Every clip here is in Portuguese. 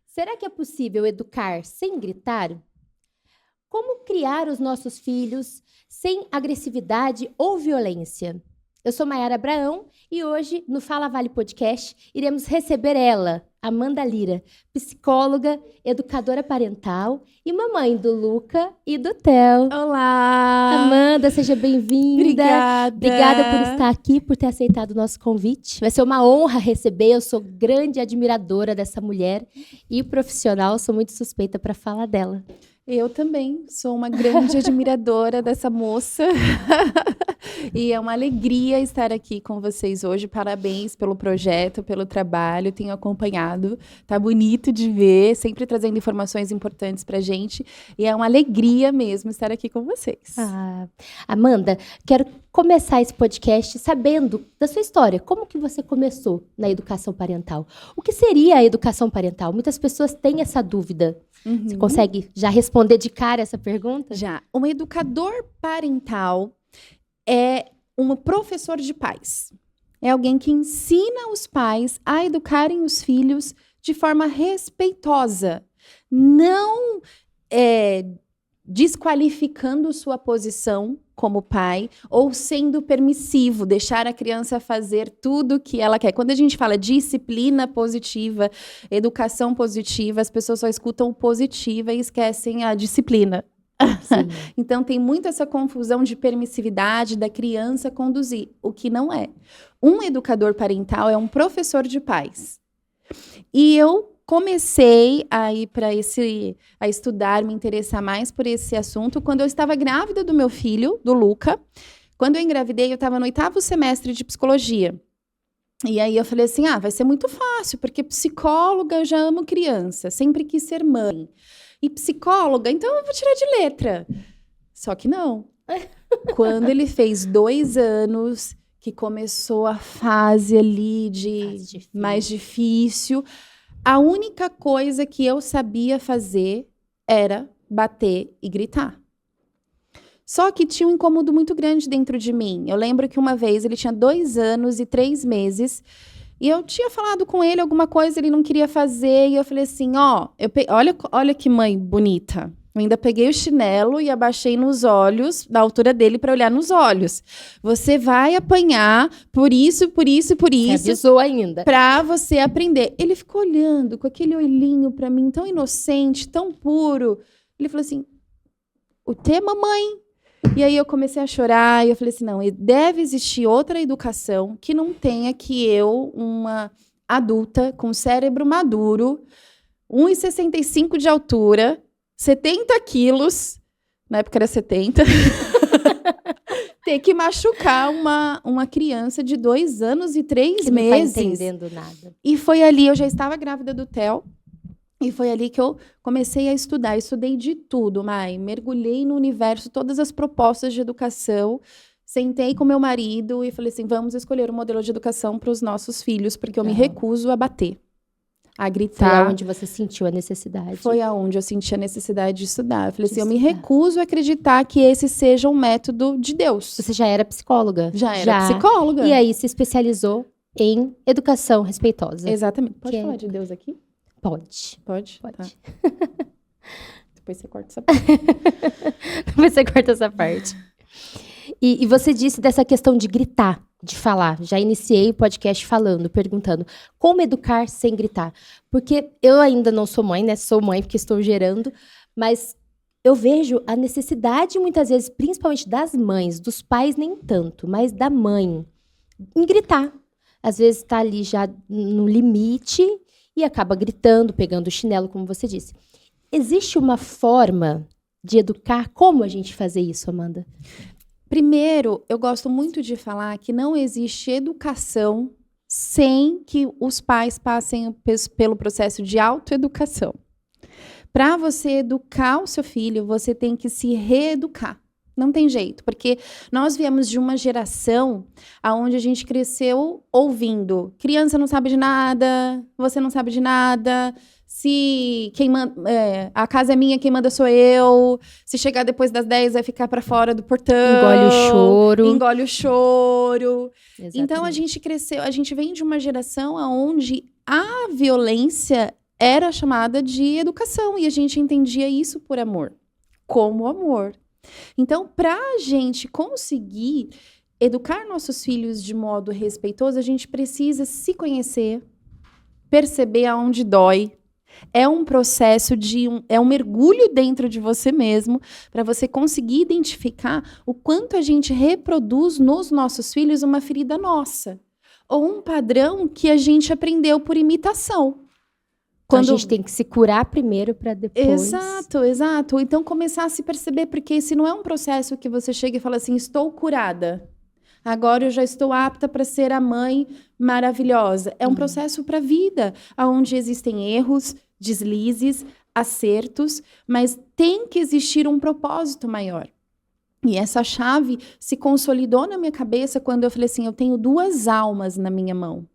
Será que é possível educar sem gritar? Como criar os nossos filhos sem agressividade ou violência? Eu sou Mayara Abraão e hoje, no Fala Vale Podcast, iremos receber ela, Amanda Lira, psicóloga, educadora parental e mamãe do Luca e do Theo. Olá! Amanda, seja bem-vinda. Obrigada! Obrigada por estar aqui, por ter aceitado o nosso convite. Vai ser uma honra receber, eu sou grande admiradora dessa mulher e profissional, sou muito suspeita para falar dela. Eu também sou uma grande admiradora dessa moça e é uma alegria estar aqui com vocês hoje. Parabéns pelo projeto, pelo trabalho, tenho acompanhado, tá bonito de ver, sempre trazendo informações importantes pra gente e é uma alegria mesmo estar aqui com vocês. Amanda, quero começar esse podcast sabendo da sua história. Como que você começou na educação parental? O que seria a educação parental? Muitas pessoas têm essa dúvida. Você consegue já responder de cara essa pergunta? Já. Um educador parental é um professor de pais. É alguém que ensina os pais a educarem os filhos de forma respeitosa. Não desqualificando sua posição como pai ou sendo permissivo, deixar a criança fazer tudo o que ela quer. Quando a gente fala disciplina positiva, educação positiva, as pessoas só escutam positiva e esquecem a disciplina. Então tem muito essa confusão de permissividade da criança conduzir, o que não é. Um educador parental é um professor de pais. E eu comecei a ir a estudar, me interessar mais por esse assunto quando eu estava grávida do meu filho, do Luca. Quando eu engravidei, eu estava no 8º semestre de psicologia. E aí eu falei assim, vai ser muito fácil, porque psicóloga eu já amo criança, sempre quis ser mãe. E psicóloga, então eu vou tirar de letra. Só que não. Quando ele fez 2 anos, que começou a fase ali mais difícil, a única coisa que eu sabia fazer era bater e gritar. Só que tinha um incômodo muito grande dentro de mim. Eu lembro que uma vez ele tinha 2 anos e 3 meses e eu tinha falado com ele alguma coisa, ele não queria fazer e eu falei assim, olha que mãe bonita. Eu ainda peguei o chinelo e abaixei nos olhos, da altura dele, para olhar nos olhos. Você vai apanhar por isso, por isso e por isso. Você avisou ainda. Para você aprender. Ele ficou olhando com aquele olhinho para mim, tão inocente, tão puro. Ele falou assim, o quê, mamãe? E aí eu comecei a chorar e eu falei assim, não, deve existir outra educação que não tenha que eu, uma adulta com cérebro maduro, 1,65 de altura, 70 quilos, na época era 70, ter que machucar uma criança de 2 anos e 3 meses. Não tá entendendo nada. E foi ali, eu já estava grávida do Theo, e foi ali que eu comecei a estudar. Estudei de tudo, Mai. Mergulhei no universo, todas as propostas de educação. Sentei com meu marido e falei assim, vamos escolher um modelo de educação para os nossos filhos, porque eu me recuso a bater. A gritar. Foi onde você sentiu a necessidade. Foi aonde eu senti a necessidade de estudar. Eu falei assim, eu me recuso a acreditar que esse seja um método de Deus. Você já era psicóloga? Já era psicóloga. E aí se especializou em educação respeitosa. Exatamente. Pode falar de Deus aqui? Pode. Pode? Pode. Tá. Depois você corta essa parte. Depois você corta essa parte. E você disse dessa questão de gritar, de falar. Já iniciei o podcast perguntando como educar sem gritar. Porque eu ainda não sou mãe, né? Sou mãe porque estou gerando, mas eu vejo a necessidade, muitas vezes, principalmente das mães, dos pais nem tanto, mas da mãe, em gritar. Às vezes está ali já no limite e acaba gritando, pegando o chinelo, como você disse. Existe uma forma de educar? Como a gente fazer isso, Amanda? Primeiro, eu gosto muito de falar que não existe educação sem que os pais passem pelo processo de autoeducação. Para você educar o seu filho, você tem que se reeducar. Não tem jeito, porque nós viemos de uma geração onde a gente cresceu ouvindo criança não sabe de nada, você não sabe de nada, se quem a casa é minha, quem manda sou eu, se chegar depois das 10 vai ficar para fora do portão. Engole o choro. Exatamente. Então a gente cresceu, a gente vem de uma geração onde a violência era chamada de educação e a gente entendia isso por amor, como amor. Então, para a gente conseguir educar nossos filhos de modo respeitoso, a gente precisa se conhecer, perceber aonde dói. É um processo é um mergulho dentro de você mesmo para você conseguir identificar o quanto a gente reproduz nos nossos filhos uma ferida nossa ou um padrão que a gente aprendeu por imitação. Então, a gente tem que se curar primeiro para depois... Exato. Ou então começar a se perceber, porque esse não é um processo que você chega e fala assim, estou curada. Agora eu já estou apta para ser a mãe maravilhosa. É um processo para a vida, onde existem erros, deslizes, acertos, mas tem que existir um propósito maior. E essa chave se consolidou na minha cabeça quando eu falei assim, eu tenho 2 almas na minha mão.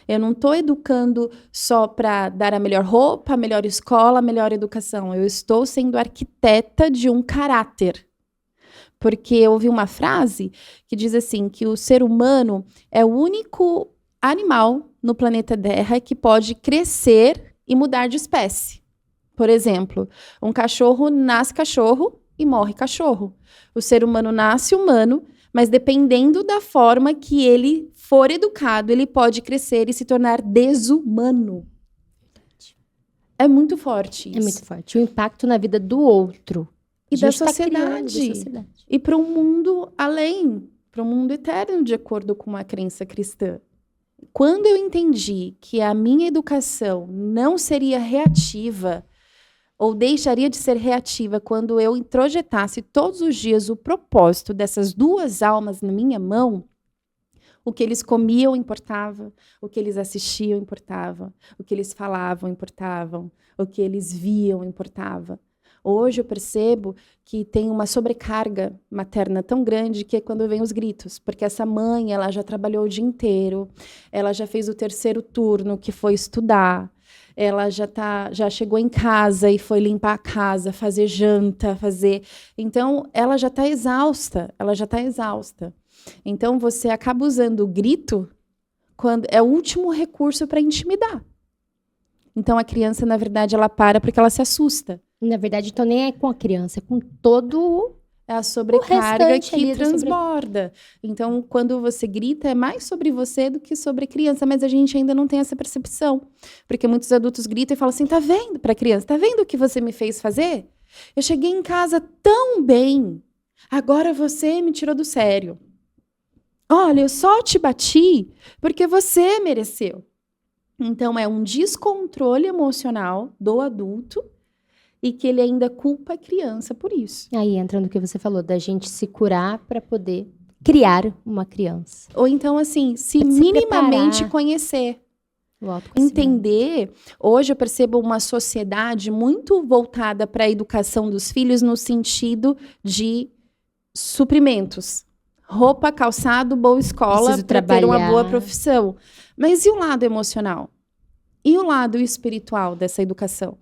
Eu não estou educando só para dar a melhor roupa, a melhor escola, a melhor educação. Eu estou sendo arquiteta de um caráter. Porque eu ouvi uma frase que diz assim, que o ser humano é o único animal no planeta Terra que pode crescer e mudar de espécie. Por exemplo, um cachorro nasce cachorro e morre cachorro. O ser humano nasce humano, mas dependendo da forma que ele for educado, ele pode crescer e se tornar desumano. É muito forte isso. É muito forte. O impacto na vida do outro. E da sociedade. E para um mundo além, para um mundo eterno, de acordo com uma crença cristã. Quando eu entendi que a minha educação não seria reativa, ou deixaria de ser reativa quando eu introjetasse todos os dias o propósito dessas 2 almas na minha mão, o que eles comiam importava, o que eles assistiam importava, o que eles falavam importava, o que eles viam importava. Hoje eu percebo que tem uma sobrecarga materna tão grande que é quando vem os gritos, porque essa mãe, ela já trabalhou o dia inteiro, ela já fez o 3º turno, que foi estudar, ela já chegou em casa e foi limpar a casa, fazer janta, Então, ela já está exausta. Então, você acaba usando o grito quando é o último recurso para intimidar. Então, a criança, na verdade, ela para porque ela se assusta. Na verdade, então nem é com a criança, é com todo é a sobrecarga que transborda. Então, quando você grita, é mais sobre você do que sobre a criança, mas a gente ainda não tem essa percepção. Porque muitos adultos gritam e falam assim, tá vendo para a criança? Tá vendo o que você me fez fazer? Eu cheguei em casa tão bem, agora você me tirou do sério. Olha, eu só te bati porque você mereceu. Então, é um descontrole emocional do adulto e que ele ainda culpa a criança por isso. Aí entra no que você falou, da gente se curar para poder criar uma criança. Ou então, assim, se minimamente conhecer. Entender. Hoje eu percebo uma sociedade muito voltada para a educação dos filhos no sentido de suprimentos. Roupa, calçado, boa escola para ter uma boa profissão. Mas e o lado emocional? E o lado espiritual dessa educação?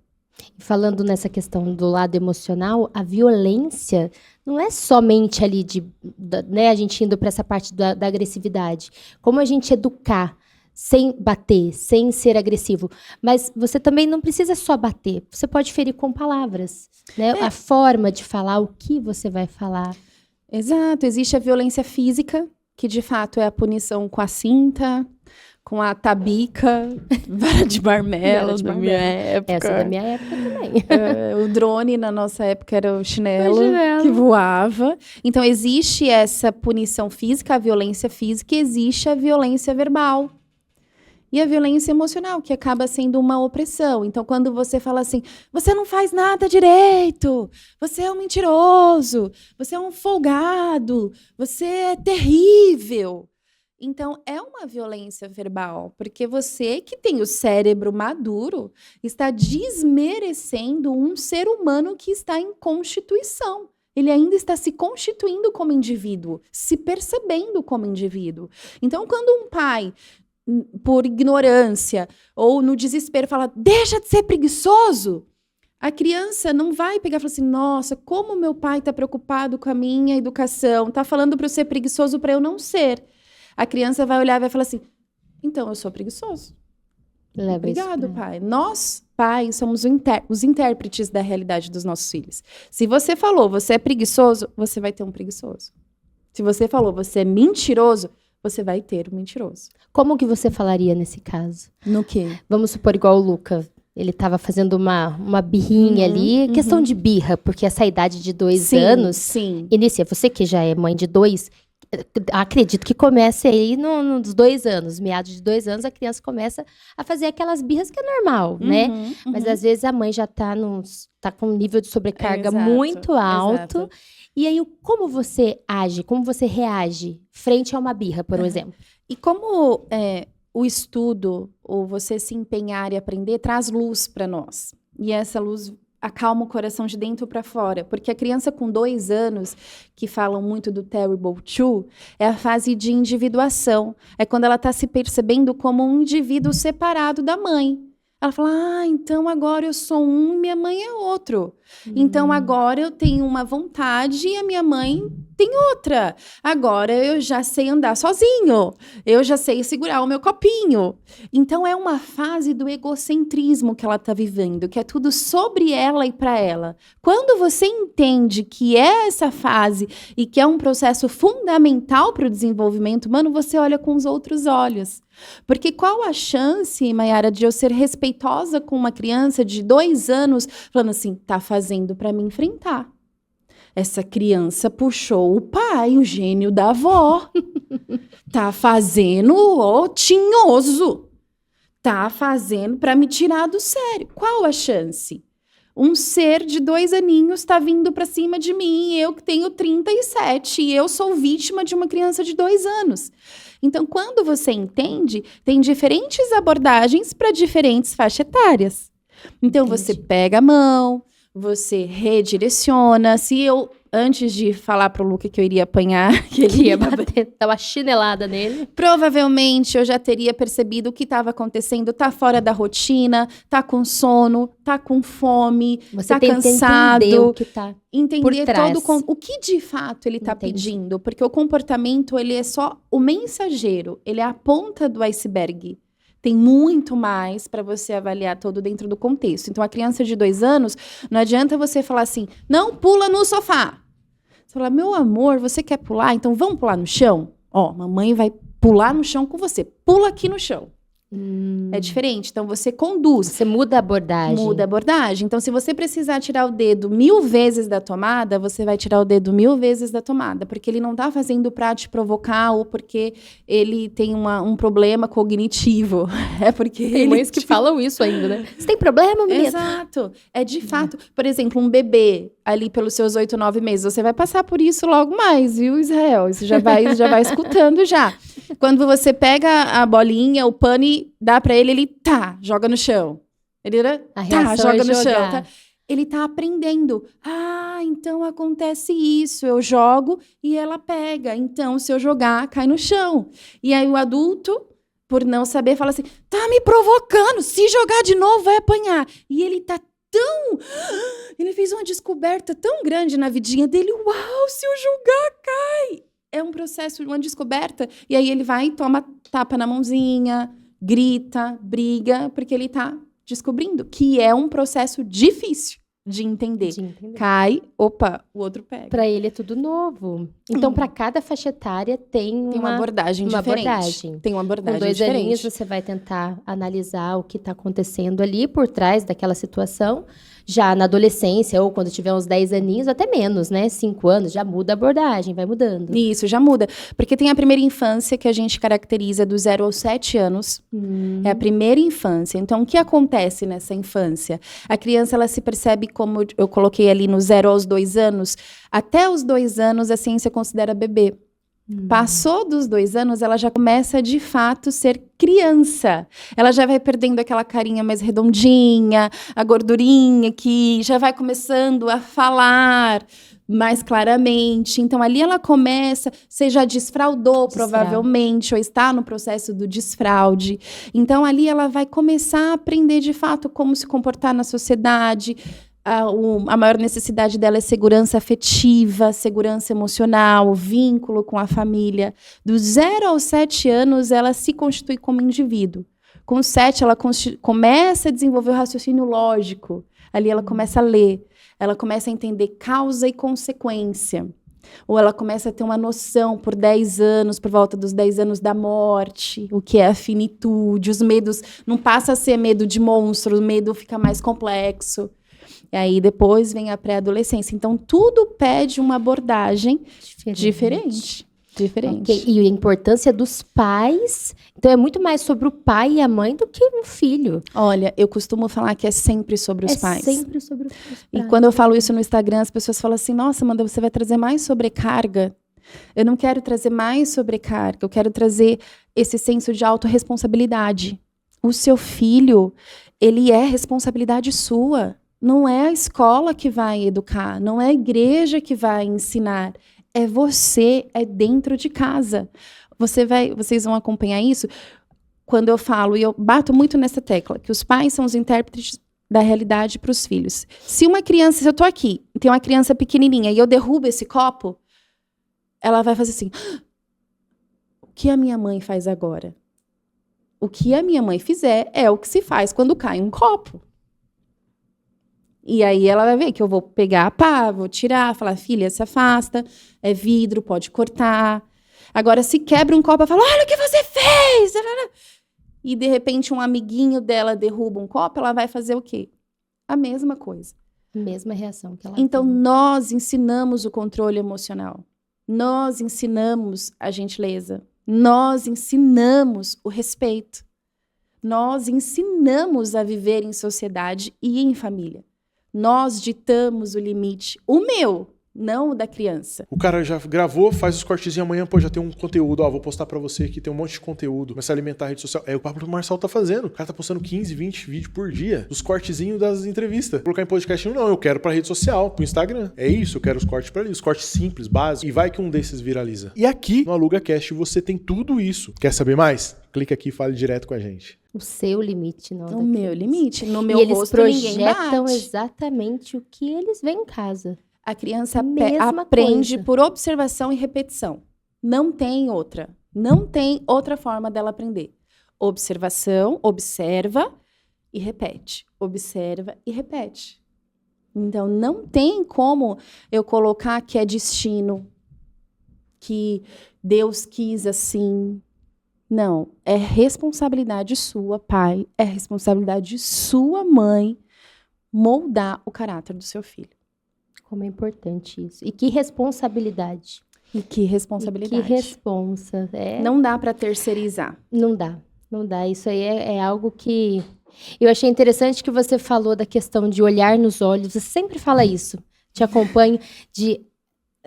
Falando nessa questão do lado emocional, a violência não é somente ali né, a gente indo para essa parte da agressividade. Como a gente educar sem bater, sem ser agressivo. Mas você também não precisa só bater. Você pode ferir com palavras, né? A forma de falar, o que você vai falar. Exato. Existe a violência física, que de fato é a punição com a cinta, com a tabica, vara de marmelo, na minha época. Essa da minha época também. O drone, na nossa época, era o chinelo que voava. Então, existe essa punição física, a violência física, e existe a violência verbal. E a violência emocional, que acaba sendo uma opressão. Então, quando você fala assim, você não faz nada direito, você é um mentiroso, você é um folgado, você é terrível. Então, é uma violência verbal, porque você que tem o cérebro maduro está desmerecendo um ser humano que está em constituição. Ele ainda está se constituindo como indivíduo, se percebendo como indivíduo. Então, quando um pai, por ignorância ou no desespero, fala, deixa de ser preguiçoso, a criança não vai pegar e falar assim, nossa, como meu pai está preocupado com a minha educação, está falando para eu ser preguiçoso para eu não ser. A criança vai olhar e vai falar assim, então eu sou preguiçoso. Leva isso Obrigado, pra- pai. Nós, pais, somos os intérpretes da realidade dos nossos filhos. Se você falou, você é preguiçoso, você vai ter um preguiçoso. Se você falou, você é mentiroso, você vai ter um mentiroso. Como que você falaria nesse caso? No quê? Vamos supor igual o Luca. Ele estava fazendo uma birrinha ali. Questão de birra, porque essa idade de 2 anos... Sim. Inicia, você que já é mãe de 2, acredito que comece aí nos 2 anos. Meados de 2 anos, a criança começa a fazer aquelas birras que é normal, né? Mas às vezes a mãe já tá com um nível de sobrecarga Exato, muito alto. exato. E aí, como você age, como você reage frente a uma birra, por exemplo? E como o estudo, ou você se empenhar e aprender, traz luz para nós. E essa luz acalma o coração de dentro para fora. Porque a criança com 2 anos, que falam muito do Terrible Two, é a fase de individuação. É quando ela está se percebendo como um indivíduo separado da mãe. Ela fala, então agora eu sou um e minha mãe é outro. Então agora eu tenho uma vontade e a minha mãe tem outra. Agora eu já sei andar sozinho. Eu já sei segurar o meu copinho. Então é uma fase do egocentrismo que ela está vivendo, que é tudo sobre ela e para ela. Quando você entende que é essa fase e que é um processo fundamental para o desenvolvimento humano, você olha com os outros olhos. Porque qual a chance, Mayara, de eu ser respeitosa com uma criança de 2 anos, falando assim, tá fazendo para me enfrentar. Essa criança puxou o pai, o gênio da avó. Tá fazendo o tinhoso. Tá fazendo para me tirar do sério. Qual a chance? Um ser de 2 aninhos tá vindo para cima de mim, eu que tenho 37, e eu sou vítima de uma criança de 2 anos. Então, quando você entende, tem diferentes abordagens para diferentes faixas etárias. Então, você pega a mão, você redireciona. Se eu, antes de falar pro Luca que eu iria apanhar, que ele Ia bater, dar uma chinelada nele. provavelmente eu já teria percebido o que estava acontecendo, tá fora da rotina, tá com sono, tá com fome, Você tá tenta cansado. entender o que tá... Entender por trás. o que de fato ele está Entendi. pedindo, porque o comportamento ele é só o mensageiro, ele é a ponta do iceberg. Tem muito mais para você avaliar todo dentro do contexto. Então, a criança de 2 anos, não adianta você falar assim, não pula no sofá. Você fala, meu amor, você quer pular? Então vamos pular no chão? Ó, mamãe vai pular no chão com você. Pula aqui no chão. É diferente. Então, você conduz. Você muda a abordagem. Muda a abordagem. Então, se você precisar tirar o dedo 1000 vezes da tomada, você vai tirar o dedo 1000 vezes da tomada. Porque ele não está fazendo para te provocar ou porque ele tem um problema cognitivo. É porque Tem ele mães que falam isso ainda, né? Você tem problema, menina? Exato. É de fato. Por exemplo, um bebê ali pelos seus 8, 9 meses, você vai passar por isso logo mais, viu, Israel? Isso já vai escutando já. Quando você pega a bolinha, o pane, dá pra ele joga no chão. Ele A reação joga é no chão. jogar. Tá? Ele tá aprendendo. Então acontece isso. Eu jogo e ela pega. Então, se eu jogar, cai no chão. E aí o adulto, por não saber, fala assim, tá me provocando. Se jogar de novo, vai apanhar. E ele tá ele fez uma descoberta tão grande na vidinha dele. Uau, se eu jogar, cai. É um processo, uma descoberta. E aí ele vai e toma tapa na mãozinha, grita, briga, porque ele tá descobrindo que é um processo difícil de entender. De entender. Cai, opa, o outro pega. Pra ele é tudo novo. Então, pra cada faixa etária tem Tem uma abordagem uma diferente. abordagem. Tem uma Com abordagem 2 diferente. aninhos, você vai tentar analisar o que está acontecendo ali por trás daquela situação. Já na adolescência, ou quando tiver uns 10 aninhos, até menos, né? 5 anos, já muda a abordagem, vai mudando. Isso, já muda. Porque tem a primeira infância que a gente caracteriza do 0 aos 7 anos. É a primeira infância. Então, o que acontece nessa infância? A criança, ela se percebe, como eu coloquei ali, no 0 aos 2 anos. Até os 2 anos, a ciência considera bebê. Passou dos 2 anos, ela já começa, de fato, ser criança. Ela já vai perdendo aquela carinha mais redondinha, a gordurinha que já vai começando a falar mais claramente. Então, ali ela começa, você já desfraudou, provavelmente, ou está no processo do desfraude. Então, ali ela vai começar a aprender, de fato, como se comportar na sociedade. A maior necessidade dela é segurança afetiva, segurança emocional, vínculo com a família. Do 0 aos 7 anos, ela se constitui como indivíduo. Com 7, ela começa a desenvolver o raciocínio lógico. Ali ela começa a ler, ela começa a entender causa e consequência. Ou ela começa a ter uma noção por 10 anos, por volta dos 10 anos da morte, o que é a finitude, os medos, não passa a ser medo de monstro, o medo fica mais complexo. E aí depois vem a pré-adolescência. Então tudo pede uma abordagem diferente. Okay. E a importância dos pais. Então, é muito mais sobre o pai e a mãe do que o filho. Olha, eu costumo falar que é sempre sobre os pais. É sempre sobre os pais. E quando eu falo isso no Instagram, as pessoas falam assim, nossa, Amanda, você vai trazer mais sobrecarga? Eu não quero trazer mais sobrecarga, eu quero trazer esse senso de autorresponsabilidade. O seu filho, ele é responsabilidade sua. Não é a escola que vai educar, não é a igreja que vai ensinar. É você, é dentro de casa. Vocês vão acompanhar isso quando eu falo, e eu bato muito nessa tecla, que os pais são os intérpretes da realidade para os filhos. Se eu estou aqui, tem uma criança pequenininha e eu derrubo esse copo, ela vai fazer assim, o que a minha mãe faz agora? O que a minha mãe fizer é o que se faz quando cai um copo. E aí ela vai ver que eu vou pegar a pá, vou tirar, falar, filha, se afasta, é vidro, pode cortar. Agora, se quebra um copo, eu falo, olha o que você fez! E, de repente, um amiguinho dela derruba um copo, ela vai fazer o quê? A mesma coisa. Mesma reação que ela Então, tem. nós ensinamos o controle emocional. Nós ensinamos a gentileza. Nós ensinamos o respeito. Nós ensinamos a viver em sociedade e em família. Nós ditamos o limite, o meu, não o da criança. O cara já gravou, faz os cortezinhos amanhã, pô, já tem um conteúdo, ó, vou postar pra você aqui, tem um monte de conteúdo, começa a alimentar a rede social. É o papo que o Marcelo tá fazendo. O cara tá postando 15, 20 vídeos por dia, os cortezinhos das entrevistas. Colocar em podcast, não, eu quero pra rede social, pro Instagram. É isso, eu quero os cortes pra ali, os cortes simples, básicos, e vai que um desses viraliza. E aqui, no AlugaCast, você tem tudo isso. Quer saber mais? Clica aqui e fale direto com a gente. O seu limite, não. O meu limite. No meu e eles rosto, ninguém projetam bate. exatamente o que eles veem em casa. A criança Mesma aprende coisa. por observação e repetição. Não tem outra. Não tem outra forma dela aprender. Observação, observa e repete. Observa e repete. Então, não tem como eu colocar que é destino, que Deus quis assim. Não, é responsabilidade sua, pai, é responsabilidade sua, mãe, moldar o caráter do seu filho. Como é importante isso. E que responsabilidade. E que responsabilidade. E que responsa. Não dá para terceirizar. Não dá. Não dá. Isso aí é algo que... Eu achei interessante que você falou da questão de olhar nos olhos. Você sempre fala isso. Te acompanho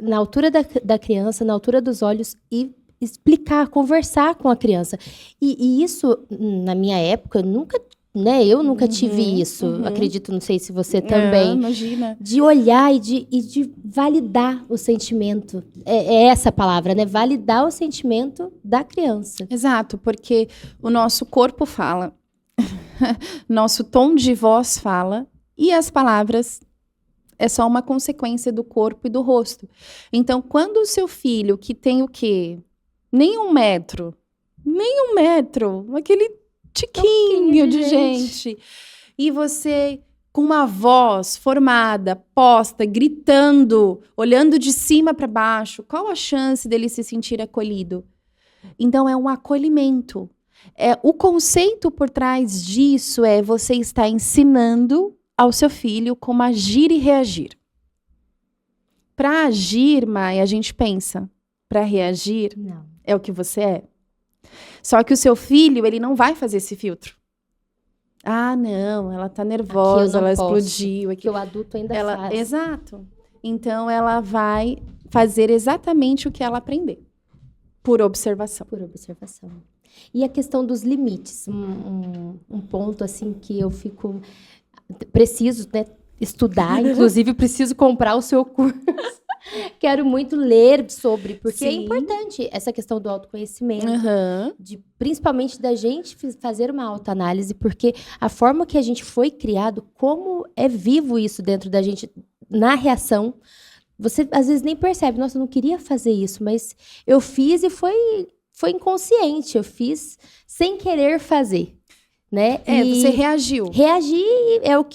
na altura da criança, na altura dos olhos e explicar, conversar com a criança. E isso, na minha época, eu nunca tive isso. Acredito, não sei se você também. Imagina. De olhar e de validar o sentimento. É essa a palavra, né? Validar o sentimento da criança. Exato, porque o nosso corpo fala, nosso tom de voz fala, e as palavras é só uma consequência do corpo e do rosto. Então, quando o seu filho, que tem o quê? Nem um metro, aquele tiquinho de gente. E você, com uma voz formada, posta, gritando, olhando de cima para baixo, qual a chance dele se sentir acolhido? Então, é um acolhimento. O conceito por trás disso é você estar ensinando ao seu filho como agir e reagir. Para agir, Maia, a gente pensa. Para reagir, Não. é o que você é. Só que o seu filho, ele não vai fazer esse filtro. Ah, não, ela tá nervosa, ela explodiu. Porque o adulto ainda faz. Exato. Então, ela vai fazer exatamente o que ela aprender. Por observação. Por observação. E a questão dos limites. Um ponto, assim, que eu fico... Preciso, né, estudar. Inclusive, preciso comprar o seu curso. Quero muito ler sobre, porque é importante essa questão do autoconhecimento, principalmente da gente fazer uma autoanálise, porque a forma que a gente foi criado, como é vivo isso dentro da gente, na reação, você às vezes nem percebe, nossa, eu não queria fazer isso, mas eu fiz e foi inconsciente, eu fiz sem querer fazer. né? Você reagiu. Reagir é o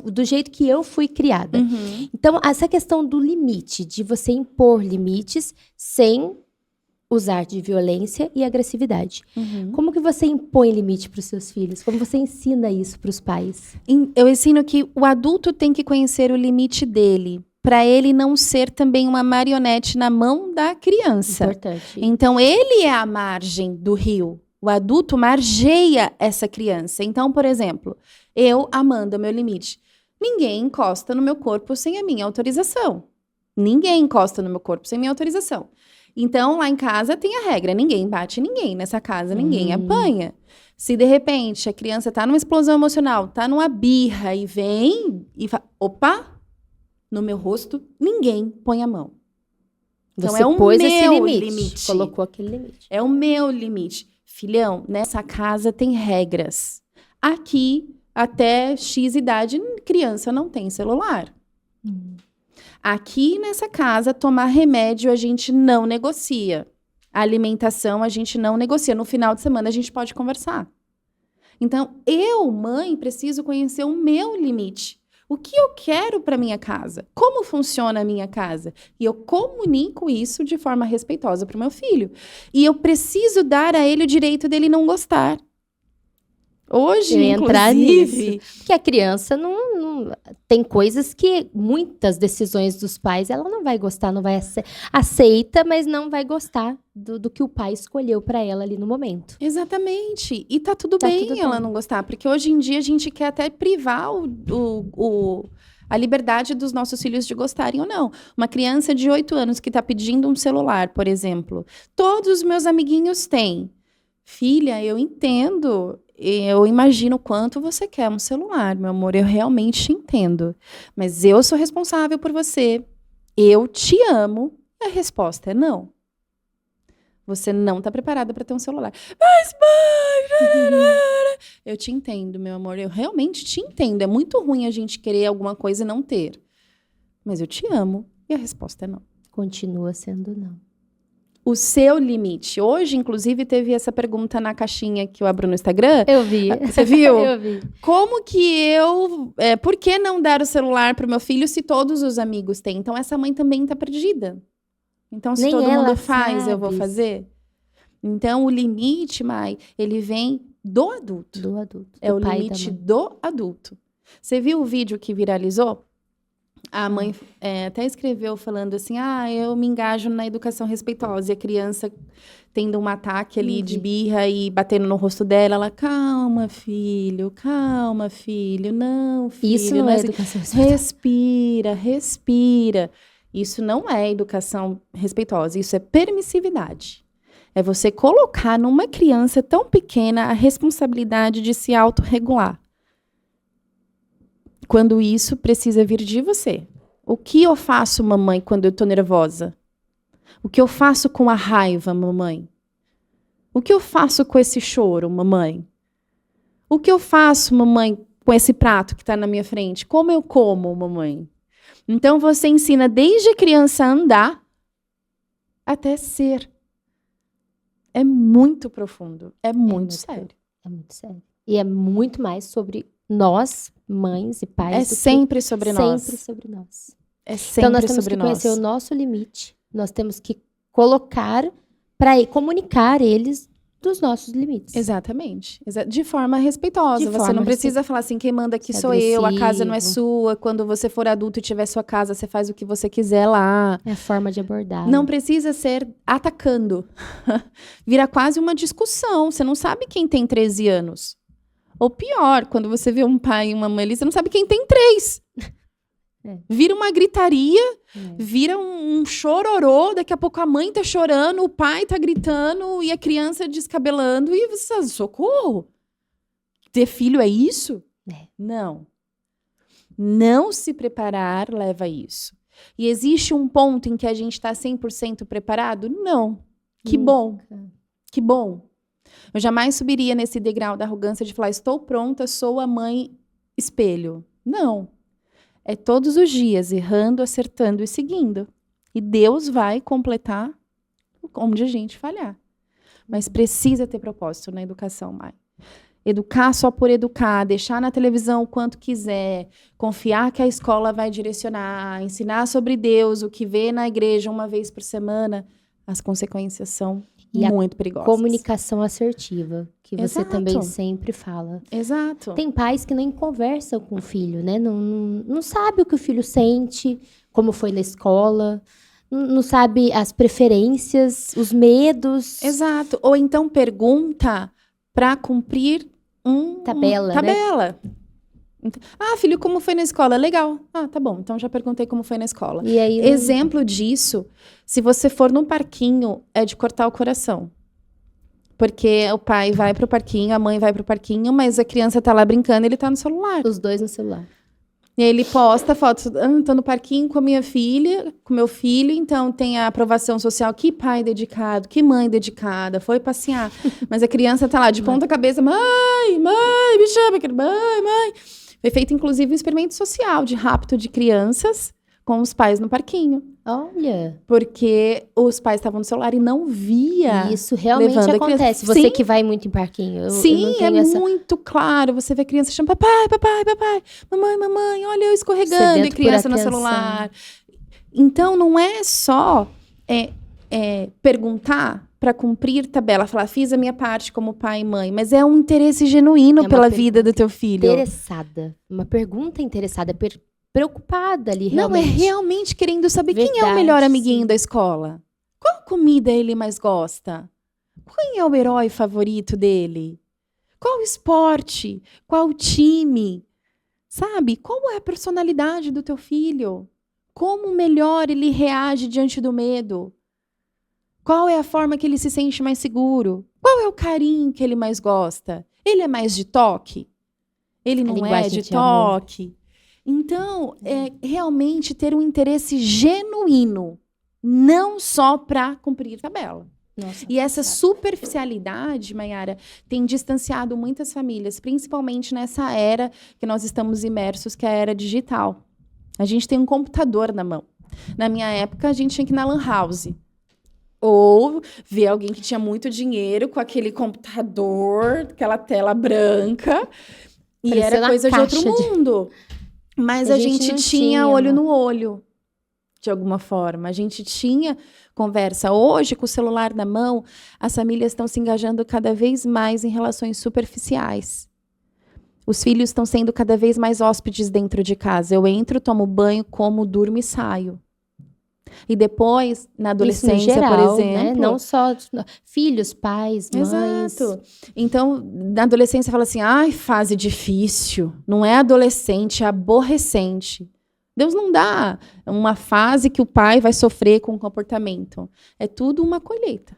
do jeito que eu fui criada. Então, essa questão do limite, de você impor limites sem usar de violência e agressividade. Como que você impõe limite para os seus filhos? Como você ensina isso para os pais? Eu ensino que o adulto tem que conhecer o limite dele, para ele não ser também uma marionete na mão da criança. Importante. Então, ele é a margem do rio. O adulto margeia essa criança. Então, por exemplo, eu, Amanda, meu limite. Ninguém encosta no meu corpo sem a minha autorização. Ninguém encosta no meu corpo sem minha autorização. Então, lá em casa tem a regra. Ninguém bate ninguém. Nessa casa, ninguém apanha. Se, de repente, a criança tá numa explosão emocional, tá numa birra e vem e fala, opa, no meu rosto, ninguém põe a mão. Então, Você é o pôs meu esse limite. Colocou aquele limite. É o meu limite. Filhão, nessa casa tem regras. Aqui, até X idade, criança não tem celular. Aqui nessa casa, tomar remédio a gente não negocia. A alimentação a gente não negocia. No final de semana a gente pode conversar. Então, eu, mãe, preciso conhecer o meu limite. O que eu quero para minha casa? Como funciona a minha casa? E eu comunico isso de forma respeitosa para o meu filho. E eu preciso dar a ele o direito dele não gostar. Hoje, entrar inclusive... nisso. Porque a criança não tem coisas que muitas decisões dos pais ela não vai gostar, não vai aceita, mas não vai gostar do que o pai escolheu para ela ali no momento. Exatamente. E tá tudo bem ela não gostar, porque hoje em dia a gente quer até privar a liberdade dos nossos filhos de gostarem ou não. Uma criança de 8 anos que tá pedindo um celular, por exemplo, todos os meus amiguinhos têm. Filha, eu entendo, eu imagino o quanto você quer um celular, meu amor, eu realmente te entendo. Mas eu sou responsável por você, eu te amo, e a resposta é não. Você não está preparada para ter um celular. Mas, mãe, eu te entendo, meu amor, eu realmente te entendo. É muito ruim a gente querer alguma coisa e não ter. Mas eu te amo, e a resposta é não. Continua sendo não. O seu limite. Hoje, inclusive, teve essa pergunta na caixinha que eu abro no Instagram. Eu vi. Você viu? Eu vi. Como que por que não dar o celular pro meu filho se todos os amigos têm? Então, essa mãe também tá perdida. Então, se Nem todo ela mundo faz, sabe. eu vou fazer? Então, o limite, Mai, ele vem do adulto. Do adulto. É do o pai e da limite mãe. do adulto. Você viu o vídeo que viralizou? A mãe até escreveu falando assim, eu me engajo na educação respeitosa. E a criança tendo um ataque ali de birra e batendo no rosto dela. Ela, calma, filho, não, filho. Isso não é assim. educação respeitosa. Respira, respira. Isso não é educação respeitosa, isso é permissividade. É você colocar numa criança tão pequena a responsabilidade de se autorregular. Quando isso precisa vir de você. O que eu faço, mamãe, quando eu tô nervosa? O que eu faço com a raiva, mamãe? O que eu faço com esse choro, mamãe? O que eu faço, mamãe, com esse prato que tá na minha frente? Como eu como, mamãe? Então, você ensina desde a criança a andar até ser. É muito profundo. É muito sério. É muito sério. E é muito mais sobre nós, mães e pais. É sempre sobre nós. Sempre sobre nós. É sempre então, nós temos sobre que nós. conhecer o nosso limite. Nós temos que colocar para comunicar eles dos nossos limites. Exatamente. De forma respeitosa. De Você forma não precisa falar assim, quem manda aqui Ser sou eu, a casa não é agressivo. sua. Quando você for adulto e tiver sua casa, você faz o que você quiser lá. É a forma de abordar. Não precisa ser atacando. Vira quase uma discussão. Você não sabe quem tem 13 anos. Ou pior, quando você vê um pai e uma mãe ali, você não sabe quem tem 3. Vira uma gritaria, vira um chororô, daqui a pouco a mãe tá chorando, o pai tá gritando e a criança descabelando e você, socorro! Ter filho é isso? Não. Não se preparar leva a isso. E existe um ponto em que a gente tá 100% preparado? Não. Que bom. Que bom. Eu jamais subiria nesse degrau da arrogância de falar, estou pronta, sou a mãe espelho. Não. É todos os dias, errando, acertando e seguindo. E Deus vai completar onde a gente falhar. Mas precisa ter propósito na educação, mãe. Educar só por educar, deixar na televisão o quanto quiser, confiar que a escola vai direcionar, ensinar sobre Deus, o que vê na igreja uma vez por semana, as consequências são muito perigosas. Comunicação assertiva, que você Exato. também sempre fala. Exato. Tem pais que nem conversam com o filho, né? Não sabe o que o filho sente, como foi na escola, não sabe as preferências, os medos. Exato. Ou então pergunta para cumprir Tabela, né? tabela. Ah, filho, como foi na escola? Legal. Ah, tá bom. Então já perguntei como foi na escola. E aí, Exemplo disso, se você for num parquinho, é de cortar o coração. Porque o pai vai pro parquinho, a mãe vai pro parquinho, mas a criança tá lá brincando e ele tá no celular. os dois no celular. E aí ele posta fotos, tô no parquinho com a minha filha, com meu filho, então tem a aprovação social, que pai dedicado, que mãe dedicada, foi passear. Mas a criança tá lá de ponta cabeça, mãe, me chama, mãe. Foi feito, inclusive, um experimento social de rapto de crianças com os pais no parquinho. Olha, Porque os pais estavam no celular e não via. isso realmente levando a acontece. criança. Você Sim. que vai muito em parquinho. Eu Sim, não é tenho essa... muito claro. Você vê a criança chamando papai, mamãe, olha eu escorregando, e Sedento por criança no atenção. celular. Então, não é só perguntar para cumprir tabela, falar, fiz a minha parte como pai e mãe, mas é um interesse genuíno É uma pela vida do teu filho. Interessada. Uma pergunta interessada, preocupada ali, Não, é realmente. realmente querendo saber quem é o Verdade, melhor amiguinho sim. da escola. Qual comida ele mais gosta? Quem é o herói favorito dele? Qual esporte? Qual time? Sabe? Qual é a personalidade do teu filho? Como melhor ele reage diante do medo? Qual é a forma que ele se sente mais seguro? Qual é o carinho que ele mais gosta? Ele é mais de toque? Ele não é linguagem de de amor. toque? Então, é realmente ter um interesse genuíno, não só para cumprir tabela. Nossa, E essa superficialidade, Mayara, tem distanciado muitas famílias, principalmente nessa era que nós estamos imersos, que é a era digital. A gente tem um computador na mão. Na minha época, a gente tinha que ir na lan house. Ou ver alguém que tinha muito dinheiro com aquele computador, aquela tela branca. E Parecia era uma coisa de outro caixa de- mundo. Mas A a gente gente não tinha tinha, olho né? no olho, de alguma forma. A gente tinha conversa. Hoje, com o celular na mão, as famílias estão se engajando cada vez mais em relações superficiais. Os filhos estão sendo cada vez mais hóspedes dentro de casa. Eu entro, tomo banho, como, durmo e saio. E depois, na Isso no adolescência, geral, por exemplo... né? Não só filhos, pais, mães. Exato. Então, na adolescência, fala assim, ai, fase difícil. Não é adolescente, é aborrecente. Deus não dá uma fase que o pai vai sofrer com o comportamento. É tudo uma colheita.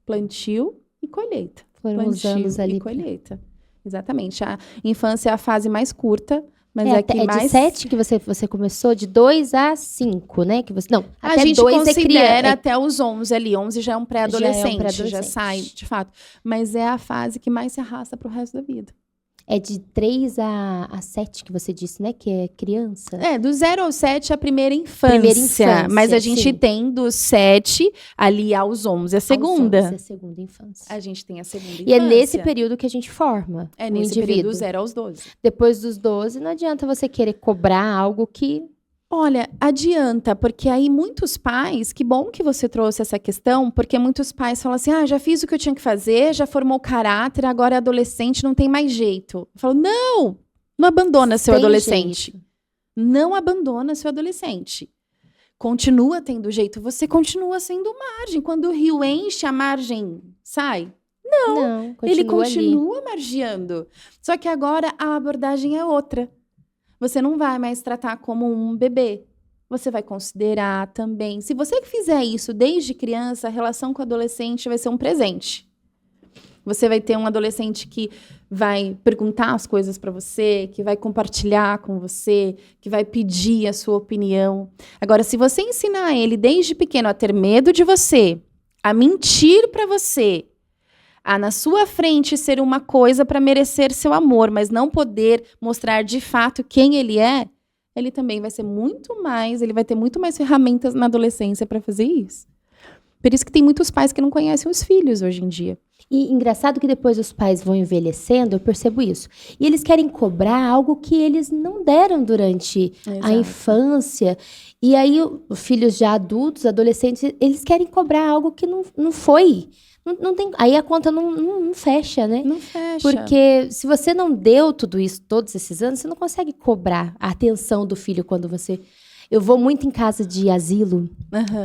Plantio e colheita. Foram os anos ali. e colheita. Exatamente. A infância é a fase mais curta, mas É, é que é mais... de 7 que você começou, de 2 a 5, né? Que você, não, A até gente 2 é considera criança. até os 11 ali. 11 já é um pré-adolescente, já pré-adolescente. sai, de fato. Mas é a fase que mais se arrasta pro resto da vida. É de 3 a 7 que você disse, né? Que é criança. É, do 0 ao 7 é a primeira infância. Primeira infância, Mas a gente sim. tem dos 7 ali aos 11 a segunda. Aos 11, a segunda infância. A gente tem a segunda infância. E é nesse período que a gente forma É o nesse período indivíduo. do 0 aos 12. Depois dos 12, não adianta você querer cobrar algo que... Olha, adianta, porque aí muitos pais, que bom que você trouxe essa questão, porque muitos pais falam assim, já fiz o que eu tinha que fazer, já formou caráter, agora é adolescente, não tem mais jeito. Eu falo, não abandona seu Tem adolescente. jeito. Não abandona seu adolescente. Continua tendo jeito, você continua sendo margem. Quando o rio enche, a margem sai. Não, Ele ali. continua margeando. Só que agora a abordagem é outra. Você não vai mais tratar como um bebê. Você vai considerar também. Se você fizer isso desde criança, a relação com o adolescente vai ser um presente. Você vai ter um adolescente que vai perguntar as coisas para você, que vai compartilhar com você, que vai pedir a sua opinião. Agora, se você ensinar ele desde pequeno a ter medo de você, a mentir para você, a na sua frente ser uma coisa para merecer seu amor, mas não poder mostrar de fato quem ele é, ele também vai ser muito mais, ele vai ter muito mais ferramentas na adolescência para fazer isso. Por isso que tem muitos pais que não conhecem os filhos hoje em dia. E engraçado que depois os pais vão envelhecendo, eu percebo isso. E eles querem cobrar algo que eles não deram durante a infância. E aí, os filhos já adultos, adolescentes, eles querem cobrar algo que não foi. Não tem, aí a conta não fecha, né? Não fecha. Porque se você não deu tudo isso, todos esses anos, você não consegue cobrar a atenção do filho quando você... Eu vou muito em casa de asilo,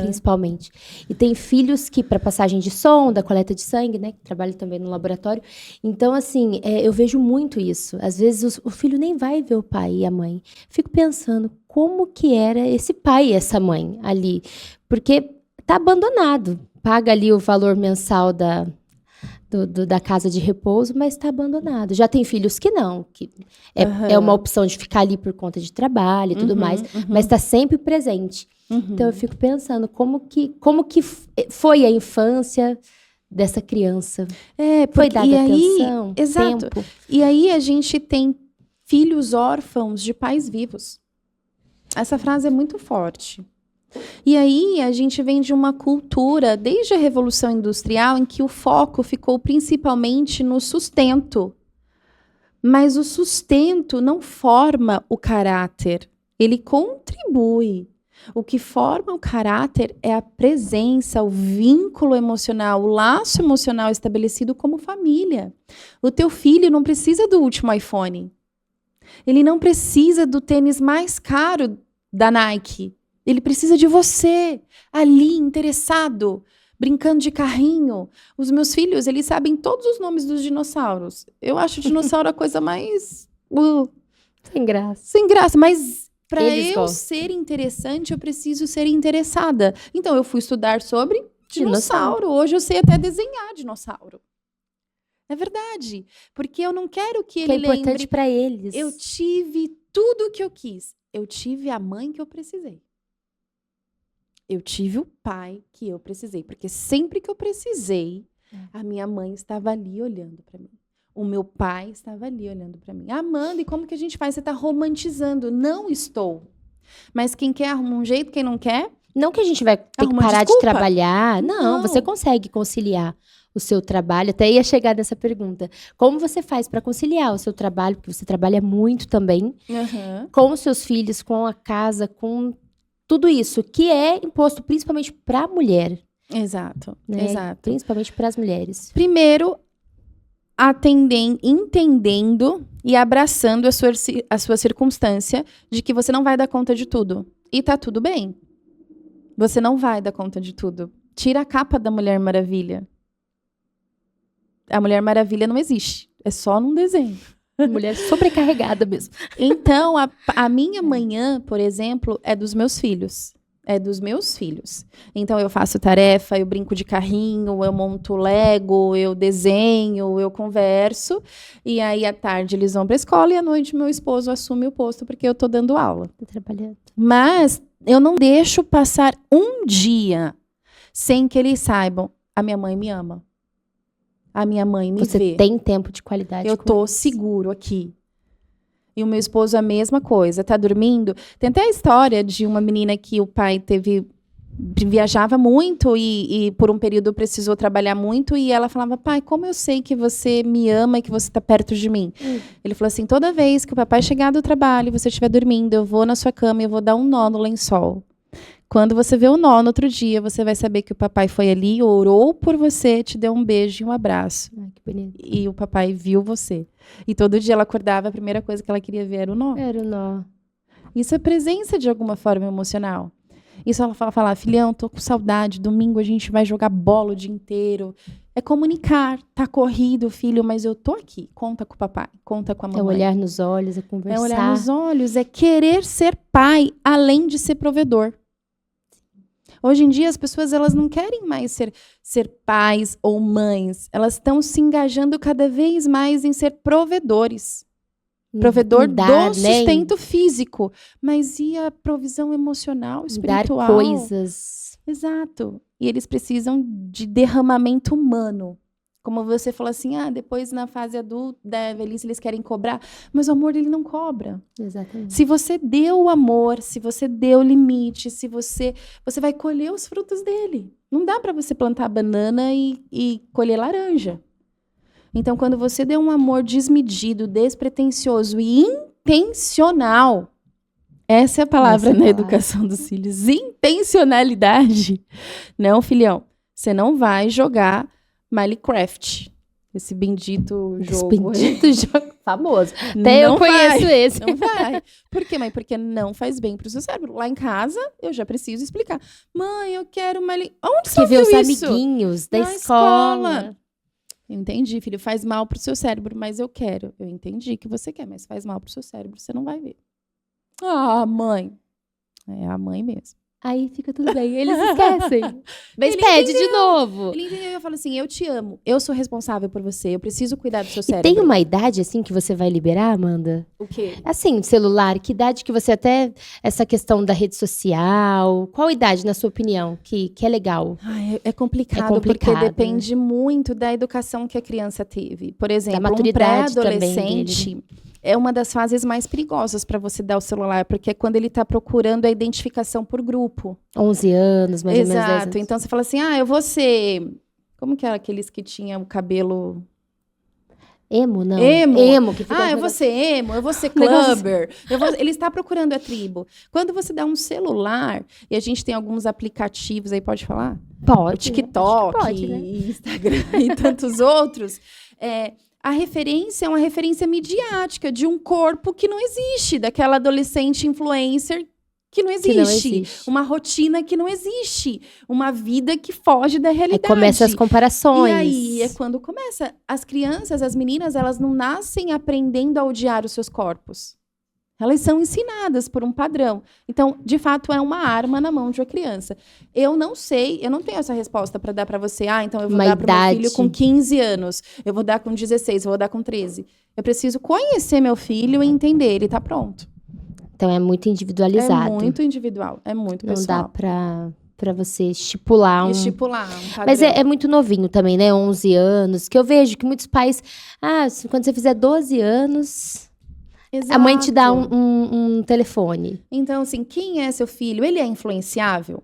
principalmente. E tem filhos que, para passagem de sonda, coleta de sangue, né? Que trabalham também no laboratório. Então, assim, eu vejo muito isso. Às vezes, o filho nem vai ver o pai e a mãe. Fico pensando, como que era esse pai e essa mãe ali? Porque tá abandonado. Paga ali o valor mensal da casa de repouso, mas está abandonado. Já tem filhos que não, que é uma opção de ficar ali por conta de trabalho e tudo mais, mas está sempre presente. Então eu fico pensando como que foi a infância dessa criança. Foi dada atenção, exato. tempo. E aí a gente tem filhos órfãos de pais vivos. Essa frase é muito forte. E aí a gente vem de uma cultura, desde a Revolução Industrial, em que o foco ficou principalmente no sustento. Mas o sustento não forma o caráter, ele contribui. O que forma o caráter é a presença, o vínculo emocional, o laço emocional estabelecido como família. O teu filho não precisa do último iPhone. Ele não precisa do tênis mais caro da Nike. Ele precisa de você, ali, interessado, brincando de carrinho. Os meus filhos, eles sabem todos os nomes dos dinossauros. Eu acho dinossauro a coisa mais... Sem graça. Sem graça, mas para Eles eu gostam. ser interessante, eu preciso ser interessada. Então, eu fui estudar sobre dinossauro. Hoje eu sei até desenhar dinossauro. É verdade. Porque eu não quero que ele Que é importante lembre... para eles. Eu tive tudo o que eu quis. Eu tive a mãe que eu precisei. Eu tive o pai que eu precisei. Porque sempre que eu precisei, a minha mãe estava ali olhando para mim. O meu pai estava ali olhando para mim. Amanda, e como que a gente faz? Você está romantizando. Não estou. Mas quem quer arruma um jeito, quem não quer... Não que a gente vai ter que Arruma parar de desculpa. trabalhar. Não, você consegue conciliar o seu trabalho. Até ia chegar nessa pergunta. Como você faz para conciliar o seu trabalho, porque você trabalha muito também, com os seus filhos, com a casa, com tudo isso, que é imposto principalmente para a mulher. Exato, Né? exato. Principalmente para as mulheres. Primeiro, entendendo e abraçando a sua circunstância de que você não vai dar conta de tudo. E tá tudo bem. Você não vai dar conta de tudo. Tira a capa da Mulher Maravilha. A Mulher Maravilha não existe. É só num desenho. Mulher sobrecarregada mesmo. Então, a minha manhã, por exemplo, é dos meus filhos. É dos meus filhos. Então, eu faço tarefa, eu brinco de carrinho, eu monto Lego, eu desenho, eu converso. E aí, à tarde, eles vão para a escola e à noite, meu esposo assume o posto porque eu estou dando aula. Tô trabalhando. Mas eu não deixo passar um dia sem que eles saibam, a minha mãe me ama. A minha mãe me Você vê. tem tempo de qualidade. Eu com tô eles. seguro aqui. E o meu esposo a mesma coisa, tá dormindo. Tem até a história de uma menina que o pai viajava muito e por um período precisou trabalhar muito e ela falava, pai, como eu sei que você me ama e que você tá perto de mim? Ele falou assim, toda vez que o papai chegar do trabalho e você estiver dormindo, eu vou na sua cama e eu vou dar um nó no lençol. Quando você vê o nó no outro dia, você vai saber que o papai foi ali, orou por você, te deu um beijo e um abraço. Ai, que bonito. E o papai viu você. E todo dia ela acordava, a primeira coisa que ela queria ver era o nó. Era o nó. Isso é presença de alguma forma emocional. Isso ela fala, filhão, tô com saudade, domingo a gente vai jogar bola o dia inteiro. É comunicar, tá corrido, filho, mas eu tô aqui. Conta com o papai, conta com a mamãe. É olhar nos olhos, é conversar. É olhar nos olhos, é querer ser pai, além de ser provedor. Hoje em dia, as pessoas elas não querem mais ser pais ou mães. Elas estão se engajando cada vez mais em ser provedores. Provedor do sustento físico. Mas e a provisão emocional, espiritual? Dar coisas. Exato. E eles precisam de derramamento humano. Como você falou assim, depois na fase adulta, da velhice, eles querem cobrar. Mas o amor, ele não cobra. Exatamente. Se você deu o amor, se você deu limite, se você vai colher os frutos dele. Não dá para você plantar banana e colher laranja. Então, quando você dê um amor desmedido, despretensioso e intencional, essa é a palavra na educação dos filhos, intencionalidade. Não, filhão, você não vai jogar Minecraft, esse bendito jogo. Esse bendito jogo famoso. Até eu conheço esse. Não vai. Por quê, mãe? Porque não faz bem pro seu cérebro. Lá em casa, eu já preciso explicar. Mãe, eu quero Onde você viu os isso? Amiguinhos da Na escola. Eu entendi, filho, faz mal pro seu cérebro, mas eu quero. Eu entendi que você quer, mas faz mal pro seu cérebro, você não vai ver. Ah, mãe. É a mãe mesmo. Aí fica tudo bem. Eles esquecem. Mas Ele pede entendeu. de novo. Ele entendeu, eu falo assim, eu te amo, eu sou responsável por você, eu preciso cuidar do seu E cérebro. tem uma idade, assim, que você vai liberar, Amanda? O quê? Assim, celular, que idade que você até... Essa questão da rede social, qual idade, na sua opinião, que é legal? Ai, é complicado, É complicado, porque depende muito da educação que a criança teve. Por exemplo, um maturidade também pré-adolescente é uma das fases mais perigosas para você dar o celular, porque é quando ele está procurando a identificação por grupo. 11 anos, mais ou menos 10 Exato. anos. Então você fala assim, eu vou ser... Como que era aqueles que tinham o cabelo... Emo, não. Emo. Que fica Eu vou ser emo, eu vou ser clubber. Ele está procurando a tribo. Quando você dá um celular, e a gente tem alguns aplicativos aí, pode falar? Pode. O TikTok, Pode, né? Instagram e tantos outros. A referência é uma referência midiática de um corpo que não existe, daquela adolescente influencer que não existe. Uma rotina que não existe. Uma vida que foge da realidade. Aí começam as comparações. E aí é quando começa. As crianças, as meninas, elas não nascem aprendendo a odiar os seus corpos. Elas são ensinadas por um padrão. Então, de fato, é uma arma na mão de uma criança. Eu não sei, eu não tenho essa resposta para dar para você. Então eu vou dar para o meu filho com 15 anos. Eu vou dar com 16, eu vou dar com 13. Eu preciso conhecer meu filho e entender, ele está pronto. Então é muito individualizado. É muito individual, é muito pessoal. Não dá pra você estipular um padrão. Mas é muito novinho também, né? 11 anos. Que eu vejo que muitos pais... quando você fizer 12 anos... Exato. A mãe te dá um telefone. Então, assim, quem é seu filho? Ele é influenciável?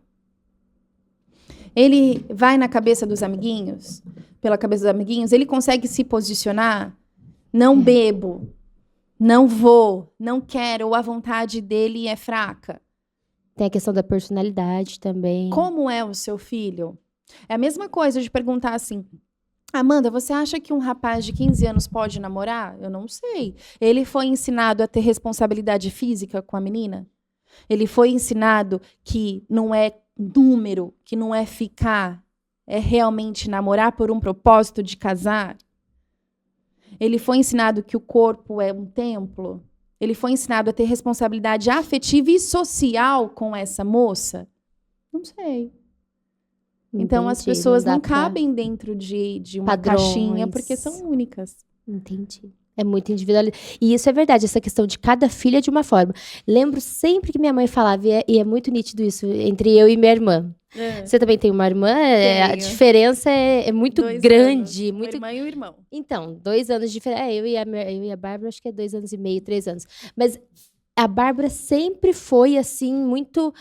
Ele vai na cabeça dos amiguinhos? Pela cabeça dos amiguinhos? Ele consegue se posicionar? Não bebo. Não vou. Não quero. Ou a vontade dele é fraca? Tem a questão da personalidade também. Como é o seu filho? É a mesma coisa de perguntar assim... Amanda, você acha que um rapaz de 15 anos pode namorar? Eu não sei. Ele foi ensinado a ter responsabilidade física com a menina? Ele foi ensinado que não é número, que não é ficar, é realmente namorar por um propósito de casar? Ele foi ensinado que o corpo é um templo? Ele foi ensinado a ter responsabilidade afetiva e social com essa moça? Não sei. Então, as pessoas não cabem dentro de uma padrões. Caixinha, porque são únicas. Entendi. É muito individual. E isso é verdade, essa questão de cada filha de uma forma. Lembro sempre que minha mãe falava, e é muito nítido isso, entre eu e minha irmã. Você também tem uma irmã? A diferença é muito grande. Muito... Uma irmã e um irmão. Então, 2 anos de diferença. Eu e a Bárbara, acho que é 2 anos e meio, 3 anos. Mas a Bárbara sempre foi, assim, muito...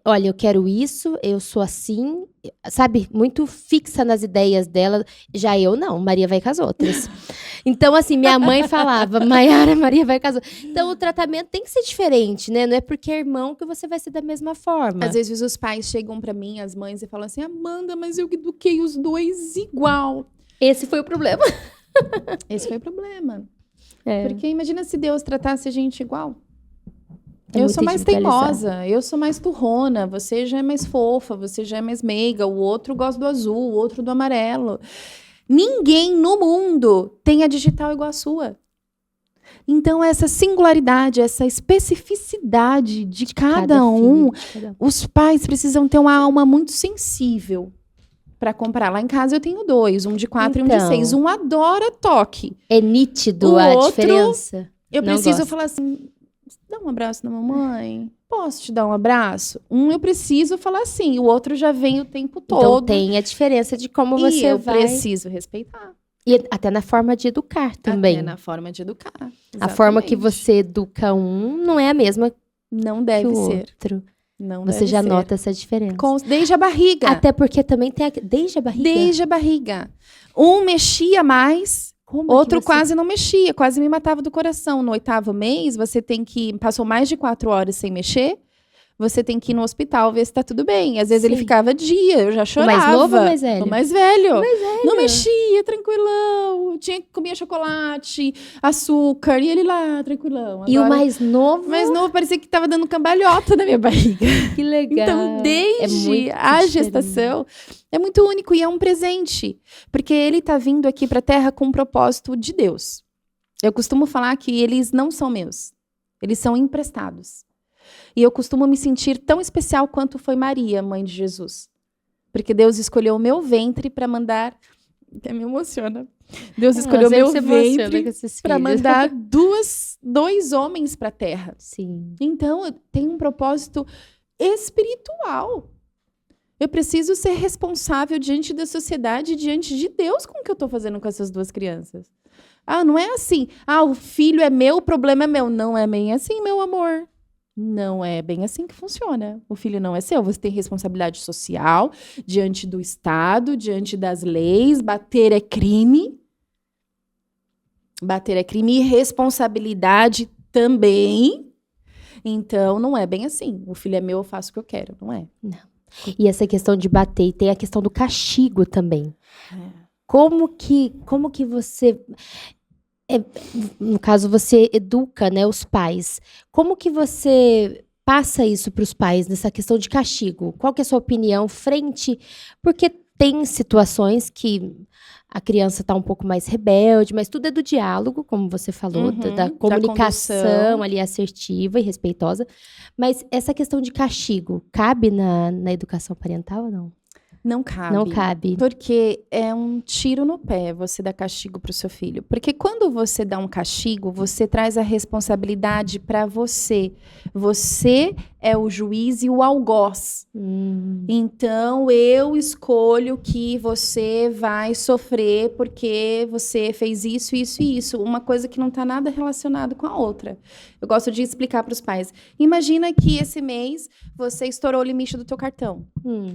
Olha, eu quero isso, eu sou assim, sabe? Muito fixa nas ideias dela. Já eu não, Maria vai com as outras. Então, assim, minha mãe falava, Maiara, Maria vai com as outras. Então, o tratamento tem que ser diferente, né? Não é porque é irmão que você vai ser da mesma forma. Às vezes os pais chegam pra mim, as mães, e falam assim, Amanda, mas eu eduquei os dois igual. Esse foi o problema. Esse foi o problema. É. Porque imagina se Deus tratasse a gente igual. É Eu sou mais teimosa, eu sou mais turrona, você já é mais fofa, você já é mais meiga, o outro gosta do azul, o outro do amarelo. Ninguém no mundo tem a digital igual a sua. Então, essa singularidade, essa especificidade de cada um, os pais precisam ter uma alma muito sensível para comprar. Lá em casa eu tenho 2, um de 4 e um de 6. Um adora toque. É nítido a diferença. Eu preciso falar assim... Dá um abraço na mamãe? Posso te dar um abraço? Eu preciso falar assim, o outro já vem o tempo todo. Então tem a diferença de como você eu preciso respeitar. E até na forma de educar também. Até na forma de educar. Exatamente. A forma que você educa um não é a mesma não deve que o ser. outro. Não Você deve já ser. nota essa diferença. Desde a barriga. Até porque também tem desde a barriga. Desde a barriga. Um mexia mais, Como é que outro você- quase não mexia, quase me matava do coração. No 8º mês, você tem que... Passou mais de 4 horas sem mexer, você tem que ir no hospital ver se tá tudo bem. Às vezes ele Sim. ficava dia, eu já chorava. mais novo ou mais velho? O mais velho. O mais velho. Não mexia, tranquilão. Tinha que comer chocolate, açúcar, e ele lá, tranquilão. E o Agora, mais novo? o mais novo parecia que tava dando cambalhota na minha barriga. Que legal. Então, É desde muito a diferente. gestação, é muito único e é um presente. Porque ele tá vindo aqui pra Terra com um propósito de Deus. Eu costumo falar que eles não são meus. Eles são emprestados. E eu costumo me sentir tão especial quanto foi Maria, mãe de Jesus. Porque Deus escolheu o meu ventre para mandar... Até me emociona. Deus escolheu o meu ventre para mandar dois homens para a Terra. Sim. Então, tem um propósito espiritual. Eu preciso ser responsável diante da sociedade, diante de Deus com o que eu estou fazendo com essas 2 crianças. Não é assim. O filho é meu, o problema é meu. Não é bem assim, meu amor. Não é bem assim que funciona. O filho não é seu. Você tem responsabilidade social diante do Estado, diante das leis. Bater é crime. Bater é crime e responsabilidade também. Então, não é bem assim. O filho é meu, eu faço o que eu quero. Não é. E essa questão de bater, e tem a questão do castigo também. É. Como que você... no caso, você educa, né, os pais. Como que você passa isso para os pais, nessa questão de castigo? Qual que é a sua opinião frente... Porque tem situações que a criança está um pouco mais rebelde, mas tudo é do diálogo, como você falou, da comunicação condução. ali assertiva e respeitosa. Mas essa questão de castigo, cabe na educação parental ou não? Não cabe. Não cabe. Porque é um tiro no pé você dar castigo para o seu filho. Porque quando você dá um castigo, você traz a responsabilidade para você. Você é o juiz e o algoz. Então, eu escolho que você vai sofrer porque você fez isso, isso e isso. Uma coisa que não está nada relacionado com a outra. Eu gosto de explicar para os pais. Imagina que esse mês você estourou o limite do teu cartão.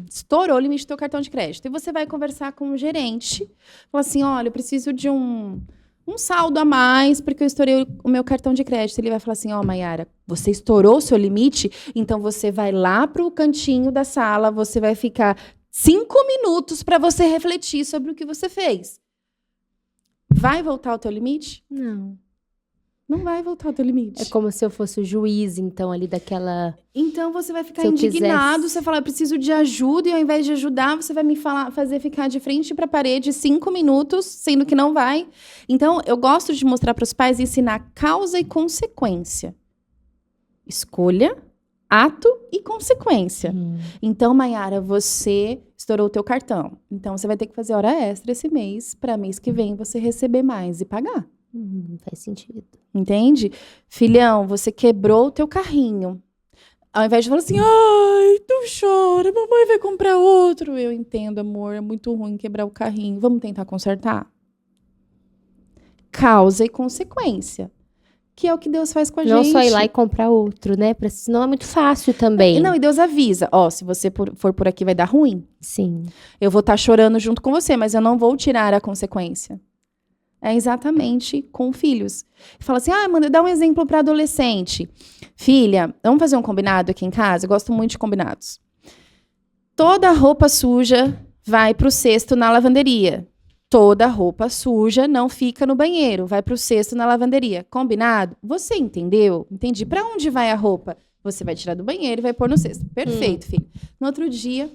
Estourou o limite do teu cartão de crédito. E você vai conversar com o gerente. Fala assim, olha, eu preciso de um saldo a mais porque eu estourei o meu cartão de crédito. Ele vai falar assim, Mayara, você estourou o seu limite? Então você vai lá pro cantinho da sala, você vai ficar 5 minutos para você refletir sobre o que você fez. Vai voltar ao teu limite? Não. Não vai voltar ao teu limite. É como se eu fosse o juiz, então, ali daquela... Então você vai ficar Se eu indignado, quisesse. você fala, eu preciso de ajuda, e ao invés de ajudar, você vai me fazer ficar de frente para a parede 5 minutos, sendo que não vai. Então, eu gosto de mostrar para os pais e ensinar causa e consequência. Escolha, ato e consequência. Então, Mayara, você estourou o teu cartão. Então, você vai ter que fazer hora extra esse mês, para mês que vem você receber mais e pagar. Faz sentido. Entende? Filhão, você quebrou o teu carrinho. Ao invés de falar assim, ai, não chora, mamãe vai comprar outro. Eu entendo, amor, é muito ruim quebrar o carrinho. Vamos tentar consertar? Causa e consequência. Que é o que Deus faz com a gente. Não só ir lá e comprar outro, né? Senão é muito fácil também. Não, e Deus avisa. Se você for por aqui vai dar ruim. Sim. Eu vou estar chorando junto com você, mas eu não vou tirar a consequência. É exatamente com filhos. Fala assim, manda, dá um exemplo para adolescente. Filha, vamos fazer um combinado aqui em casa? Eu gosto muito de combinados. Toda roupa suja vai pro cesto na lavanderia. Toda roupa suja não fica no banheiro, vai pro cesto na lavanderia. Combinado? Você entendeu? Entendi. Para onde vai a roupa? Você vai tirar do banheiro e vai pôr no cesto. Perfeito, filho. No outro dia...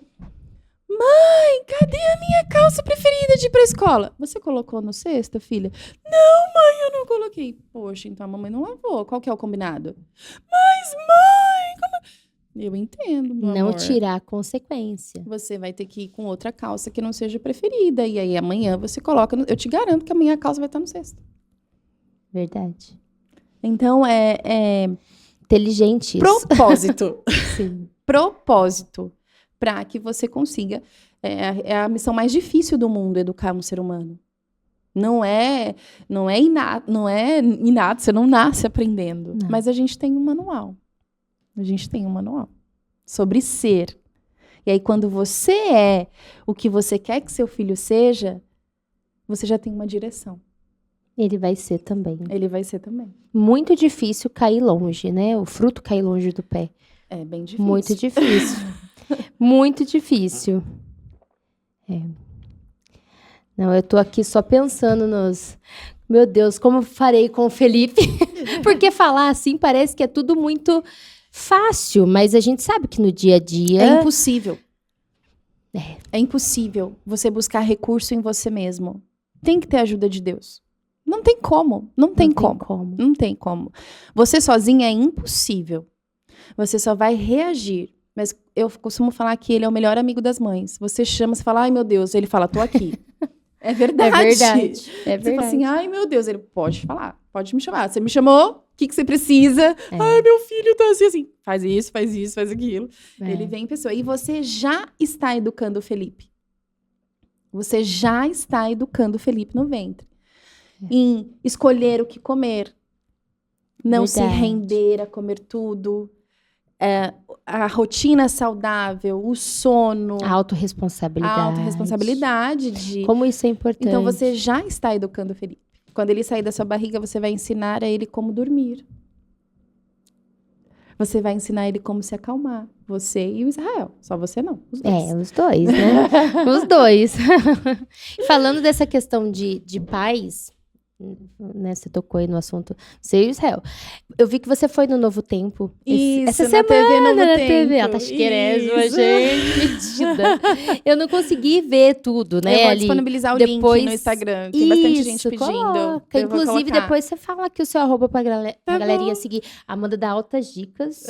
Mãe, cadê a minha calça preferida de ir pra escola? Você colocou no cesto, filha? Não, mãe, eu não coloquei. Poxa, então a mamãe não lavou. Qual que é o combinado? Mas, mãe... Como... Eu entendo, meu Não amor. tirar a consequência. Você vai ter que ir com outra calça que não seja preferida. E aí amanhã você coloca... Eu te garanto que amanhã a calça vai estar no cesto. Verdade. Então, Inteligente isso. propósito. Sim. Propósito. Para que você consiga. É a missão mais difícil do mundo, educar um ser humano. Não é inato, você não nasce aprendendo. Não. Mas a gente tem um manual. sobre ser. E aí, quando você é o que você quer que seu filho seja, você já tem uma direção. Ele vai ser também. Ele vai ser também. Muito difícil cair longe, né? O fruto cair longe do pé. É bem difícil. Muito difícil. Muito difícil. Não, eu tô aqui só pensando nos... Meu Deus, como eu farei com o Felipe? Porque falar assim parece que é tudo muito fácil, mas a gente sabe que no dia a dia... É impossível. É impossível você buscar recurso em você mesmo. Tem que ter a ajuda de Deus. Não tem como. Não tem como. Você sozinha é impossível. Você só vai reagir. Mas eu costumo falar que ele é o melhor amigo das mães. Você chama, você fala, ai meu Deus. Ele fala, tô aqui. É verdade. É verdade. Você fala assim, ai meu Deus. Ele pode falar, pode me chamar. Você me chamou? O que você precisa? Ai, meu filho tá assim. Faz isso, faz aquilo. Ele vem em pessoa. E você já está educando o Felipe. Você já está educando o Felipe no ventre. Em escolher o que comer. Não se render a comer tudo. A rotina saudável, o sono. A autorresponsabilidade. A autorresponsabilidade. Como isso é importante. Então, você já está educando o Felipe. Quando ele sair da sua barriga, você vai ensinar a ele como dormir. Você vai ensinar ele como se acalmar. Você e o Israel. Só você não. Os dois. Os dois, né? Os dois. Falando dessa questão de pais, né? Você tocou aí no assunto, você e o Israel. Eu vi que você foi no Novo Tempo. Essa semana, TV Novo na Tempo. TV. Ela tá chiquerésima, gente. Metida. Eu não consegui ver tudo, né? Eu vou ali. disponibilizar o Depois... link no Instagram. Tem bastante gente pedindo. Coloca. Inclusive, depois você fala aqui o seu arroba pra galerinha bom. seguir. Amanda dá altas dicas.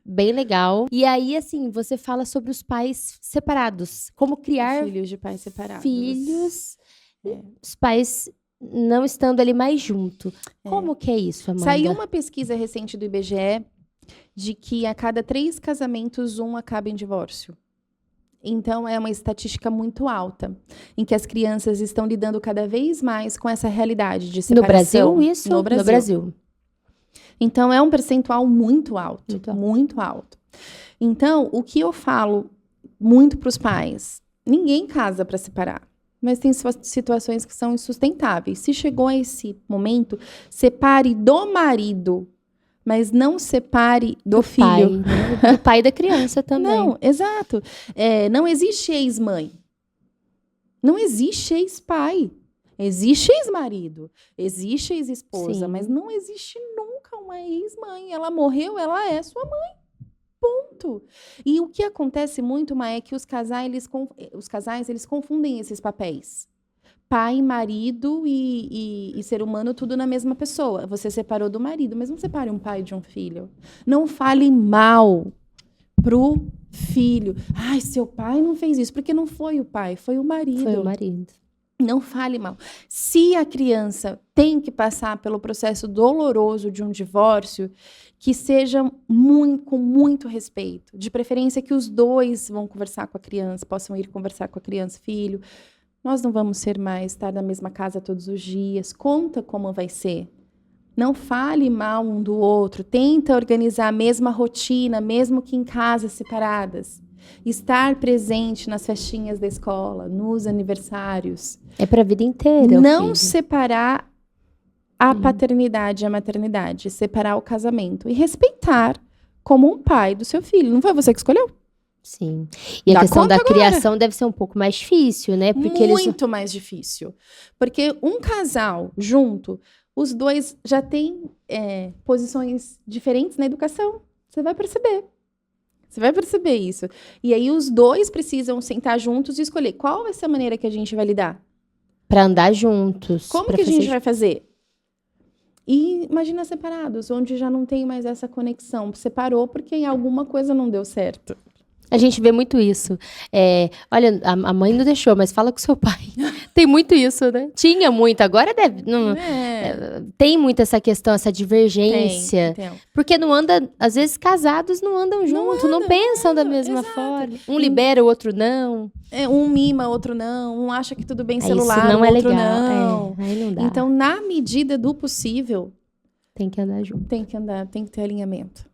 Bem legal. E aí, assim, você fala sobre os pais separados. Como criar filhos de pais separados. filhos. Os pais não estando ali mais junto. Como que é isso, Amanda? Saiu uma pesquisa recente do IBGE de que a cada 3 casamentos, 1 acaba em divórcio. Então, é uma estatística muito alta, em que as crianças estão lidando cada vez mais com essa realidade de separação. No Brasil, isso? No Brasil. Então, é um percentual muito alto. Muito alto. Então, o que eu falo muito para os pais, ninguém casa para separar. Mas tem situações que são insustentáveis. Se chegou a esse momento, separe do marido, mas não separe do filho. Pai, né? Do pai da criança também. Não, exato. Não existe ex-mãe. Não existe ex-pai. Existe ex-marido. Existe ex-esposa. Sim. Mas não existe nunca uma ex-mãe. Ela morreu, ela é sua mãe. Ponto. E o que acontece muito, Maia, é que os casais, eles confundem esses papéis. Pai, marido e ser humano, tudo na mesma pessoa. Você separou do marido, mas não separe um pai de um filho. Não fale mal pro filho. Ai, seu pai não fez isso. Porque não foi o pai, foi o marido. Foi o marido. Não fale mal. Se a criança tem que passar pelo processo doloroso de um divórcio, que seja com muito respeito. De preferência que os dois vão conversar com a criança, possam ir conversar com a criança, filho. Nós não vamos estar na mesma casa todos os dias. Conta como vai ser. Não fale mal um do outro. Tenta organizar a mesma rotina, mesmo que em casas separadas. Estar presente nas festinhas da escola, nos aniversários. É para a vida inteira. Não separar a paternidade e a maternidade. Separar o casamento. E respeitar como um pai do seu filho. Não foi você que escolheu? Sim. E a questão da criação deve ser um pouco mais difícil, né? Porque muito mais difícil. Porque um casal junto, os dois já têm posições diferentes na educação. Você vai perceber. Você vai perceber isso. E aí os dois precisam sentar juntos e escolher qual vai ser a maneira que a gente vai lidar. Para andar juntos. Como que a gente vai fazer? E imagina separados, onde já não tem mais essa conexão. Separou porque alguma coisa não deu certo. A gente vê muito isso. Olha, a mãe não deixou, mas fala com seu pai. Tem muito isso, né? Tinha muito, agora deve... Não, tem muito essa questão, essa divergência. Tem. Porque não anda... Às vezes casados não andam junto, não pensam da mesma forma. Um libera, o outro não. Um mima, outro não. Um acha que tudo bem celular, isso não o é outro legal. não. Aí não dá. Então, na medida do possível... Tem que andar junto. Tem que andar, tem que ter alinhamento.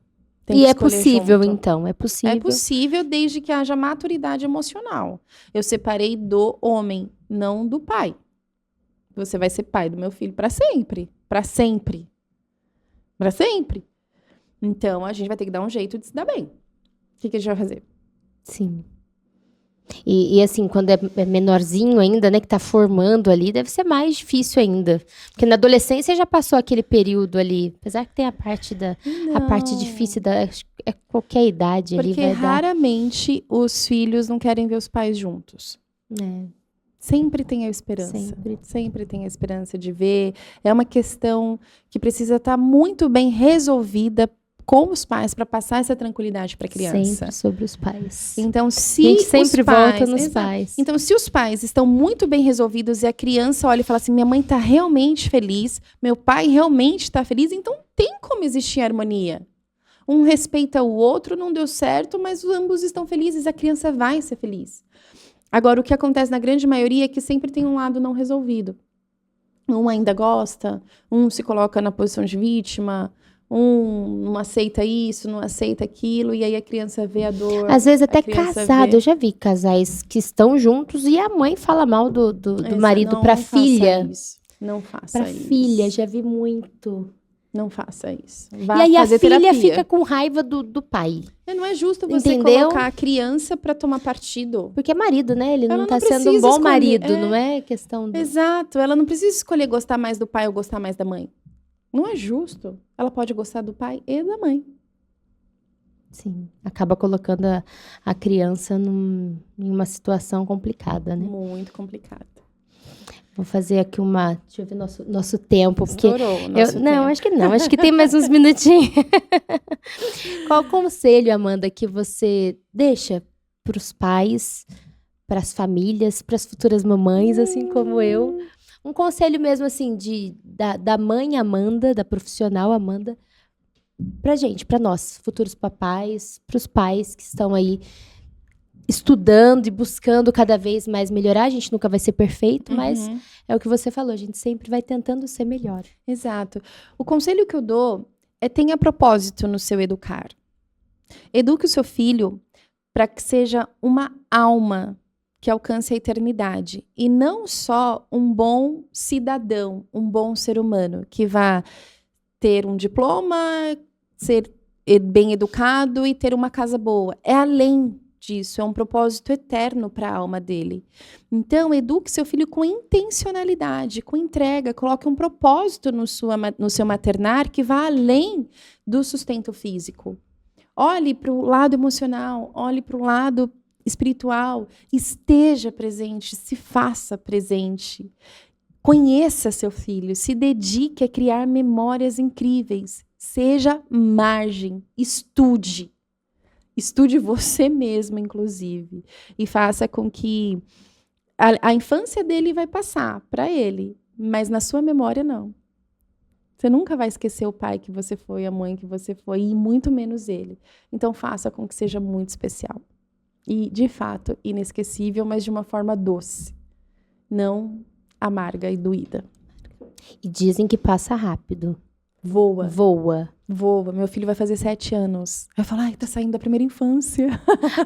Tem E que é escolher possível, junto. então, é possível. É possível desde que haja maturidade emocional. Eu separei do homem, não do pai. Você vai ser pai do meu filho para sempre. Para sempre. Para sempre. Então, a gente vai ter que dar um jeito de se dar bem. O que a gente vai fazer? Sim. E assim, quando é menorzinho ainda, né, que tá formando ali, deve ser mais difícil ainda. Porque na adolescência já passou aquele período ali. Apesar que tem a parte difícil acho que é qualquer idade ali. Porque Vai dar. raramente os filhos não querem ver os pais juntos. É, Sempre tem a esperança. Sempre tem a esperança de ver. É uma questão que precisa estar muito bem resolvida com os pais para passar essa tranquilidade para a criança. sempre sobre os pais. Então, se A gente sempre os pais, volta nos exato. pais. Então, se os pais estão muito bem resolvidos e a criança olha e fala assim, minha mãe está realmente feliz, meu pai realmente está feliz, então tem como existir harmonia. Um respeita o outro, não deu certo, mas ambos estão felizes, a criança vai ser feliz. Agora, o que acontece na grande maioria é que sempre tem um lado não resolvido. Um ainda gosta, um se coloca na posição de vítima, um não aceita isso, não aceita aquilo, e aí a criança vê a dor. Às vezes até criança casado. vê- Eu já vi casais que estão juntos e a mãe fala mal do marido Não pra faça filha. isso. Não faça Pra isso. filha, já vi muito. Não faça isso. E Vá aí a fazer filha terapia. fica com raiva do pai. Não é justo você Entendeu? colocar a criança para tomar partido. Porque é marido, né? Ele Ela não não tá sendo um precisa bom escolher, marido, é. não é questão do... Exato. Ela não precisa escolher gostar mais do pai ou gostar mais da mãe. Não é justo. Ela pode gostar do pai e da mãe. Sim, acaba colocando a criança em uma situação complicada, né? Muito complicado. Vou fazer aqui deixa eu ver nosso tempo, porque... Estourou o nosso Não, tempo. acho que não. Acho que tem mais uns minutinhos. Qual conselho, Amanda, que você deixa para os pais, para as famílias, para as futuras mamães, assim como eu? Um conselho mesmo, assim, da mãe Amanda, da profissional Amanda, pra gente, pra nós, futuros papais, pros pais que estão aí estudando e buscando cada vez mais melhorar. A gente nunca vai ser perfeito, mas Uhum. é o que você falou, a gente sempre vai tentando ser melhor. Exato. O conselho que eu dou é tenha propósito no seu educar. Eduque o seu filho para que seja uma alma que alcance a eternidade. E não só um bom cidadão, um bom ser humano, que vá ter um diploma, ser bem educado e ter uma casa boa. É além disso, é um propósito eterno para a alma dele. Então, eduque seu filho com intencionalidade, com entrega, coloque um propósito no seu maternar que vá além do sustento físico. Olhe para o lado emocional, olhe para o lado espiritual, esteja presente, se faça presente. Conheça seu filho, se dedique a criar memórias incríveis. Seja margem, estude. Estude você mesmo, inclusive. E faça com que a infância dele vai passar para ele, mas na sua memória, não. Você nunca vai esquecer o pai que você foi, a mãe que você foi, e muito menos ele. Então, faça com que seja muito especial. E, de fato, inesquecível, mas de uma forma doce. Não amarga e doída. E dizem que passa rápido. Voa. Voa. Voa. Meu filho vai fazer 7 anos. Vai falar, ai, tá saindo da primeira infância.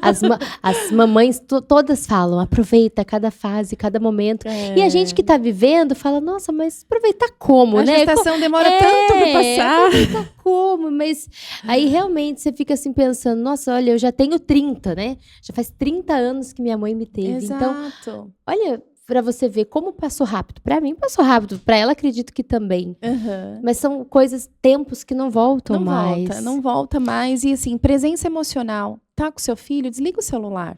As mamães todas falam, aproveita cada fase, cada momento. É. E a gente que tá vivendo fala, nossa, mas aproveitar como, A né? gestação demora tanto pra passar. Aproveitar como? Mas aí realmente você fica assim pensando, nossa, olha, eu já tenho 30, né? Já faz 30 anos que minha mãe me teve. Então, Exato. olha, pra você ver como passou rápido. Pra mim passou rápido, pra ela acredito que também. Uhum. Mas são tempos que não voltam mais. Não volta mais. E assim, presença emocional. Tá com seu filho, desliga o celular.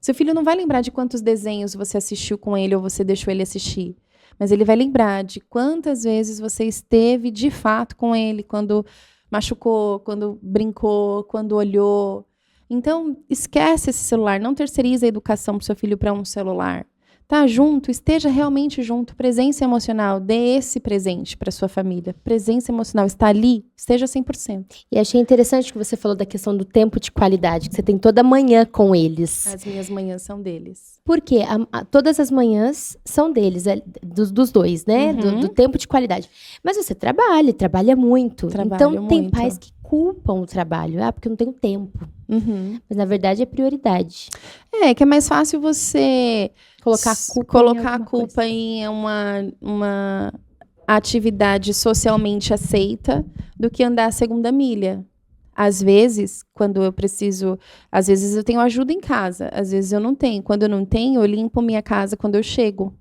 Seu filho não vai lembrar de quantos desenhos você assistiu com ele ou você deixou ele assistir. Mas ele vai lembrar de quantas vezes você esteve de fato com ele, quando machucou, quando brincou, quando olhou. Então, esquece esse celular. Não terceirize a educação pro seu filho para um celular. Tá junto, esteja realmente junto. Presença emocional, dê esse presente para sua família. Presença emocional, está ali, esteja 100%. E achei interessante que você falou da questão do tempo de qualidade, que você tem toda manhã com eles. As minhas manhãs são deles. Porque todas as manhãs são deles, dos dois, né? Uhum. Do tempo de qualidade. Mas você trabalha muito. Trabalho então, tem muito. pais que culpam o trabalho. Ah, porque eu não tenho tempo. Uhum. Mas, na verdade, é prioridade. Que é mais fácil você Colocar a culpa em uma atividade socialmente aceita do que andar a segunda milha. Às vezes, quando eu preciso... Às vezes eu tenho ajuda em casa, às vezes eu não tenho. Quando eu não tenho, eu limpo minha casa quando eu chego.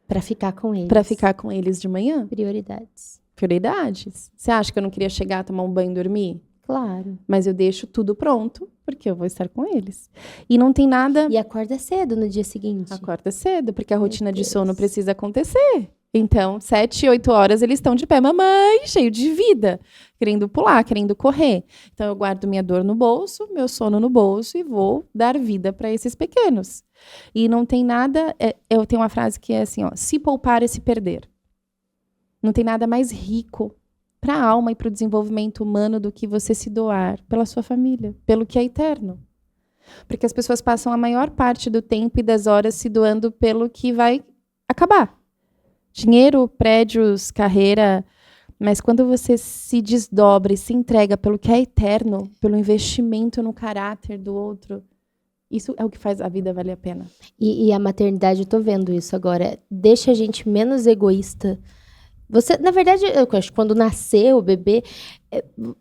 Pra ficar com eles. Para ficar com eles de manhã. Prioridades. Prioridades. Você acha que eu não queria chegar, tomar um banho e dormir? Claro. Mas eu deixo tudo pronto, porque eu vou estar com eles. E não tem nada... E acorda cedo no dia seguinte. Acorda cedo, porque a rotina de Deus. sono precisa acontecer. Então, 7, 8 horas eles estão de pé, mamãe, cheio de vida, querendo pular, querendo correr. Então, eu guardo minha dor no bolso, meu sono no bolso e vou dar vida para esses pequenos. E não tem nada... eu tenho uma frase que é assim, ó, se poupar é se perder. Não tem nada mais rico para a alma e para o desenvolvimento humano do que você se doar pela sua família, pelo que é eterno. Porque as pessoas passam a maior parte do tempo e das horas se doando pelo que vai acabar. Dinheiro, prédios, carreira. Mas quando você se desdobra e se entrega pelo que é eterno, pelo investimento no caráter do outro, isso é o que faz a vida valer a pena. E a maternidade, eu tô vendo isso agora, deixa a gente menos egoísta. Você, na verdade, eu acho que quando nasceu o bebê,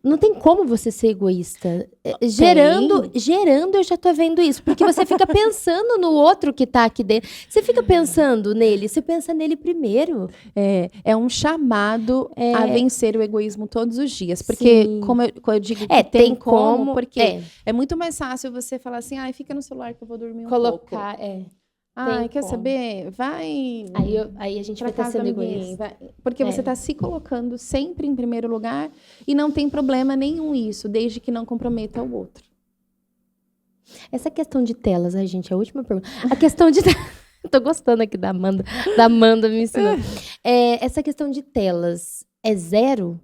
não tem como você ser egoísta. Gerando, eu já tô vendo isso. Porque você fica pensando no outro que tá aqui dentro. Você fica pensando nele, você pensa nele primeiro. É um chamado a vencer o egoísmo todos os dias. Porque, Sim. como eu digo, que tem como, porque é muito mais fácil você falar assim, fica no celular que eu vou dormir um pouco. Colocar, Quer como. saber? Vai... Aí a gente vai pra estar casa sendo da ninguém. egoísta. Porque você está se colocando sempre em primeiro lugar e não tem problema nenhum isso, desde que não comprometa o outro. Essa questão de telas, gente, a última pergunta. A questão de... Tô gostando aqui da Amanda me ensinando. Essa questão de telas é zero?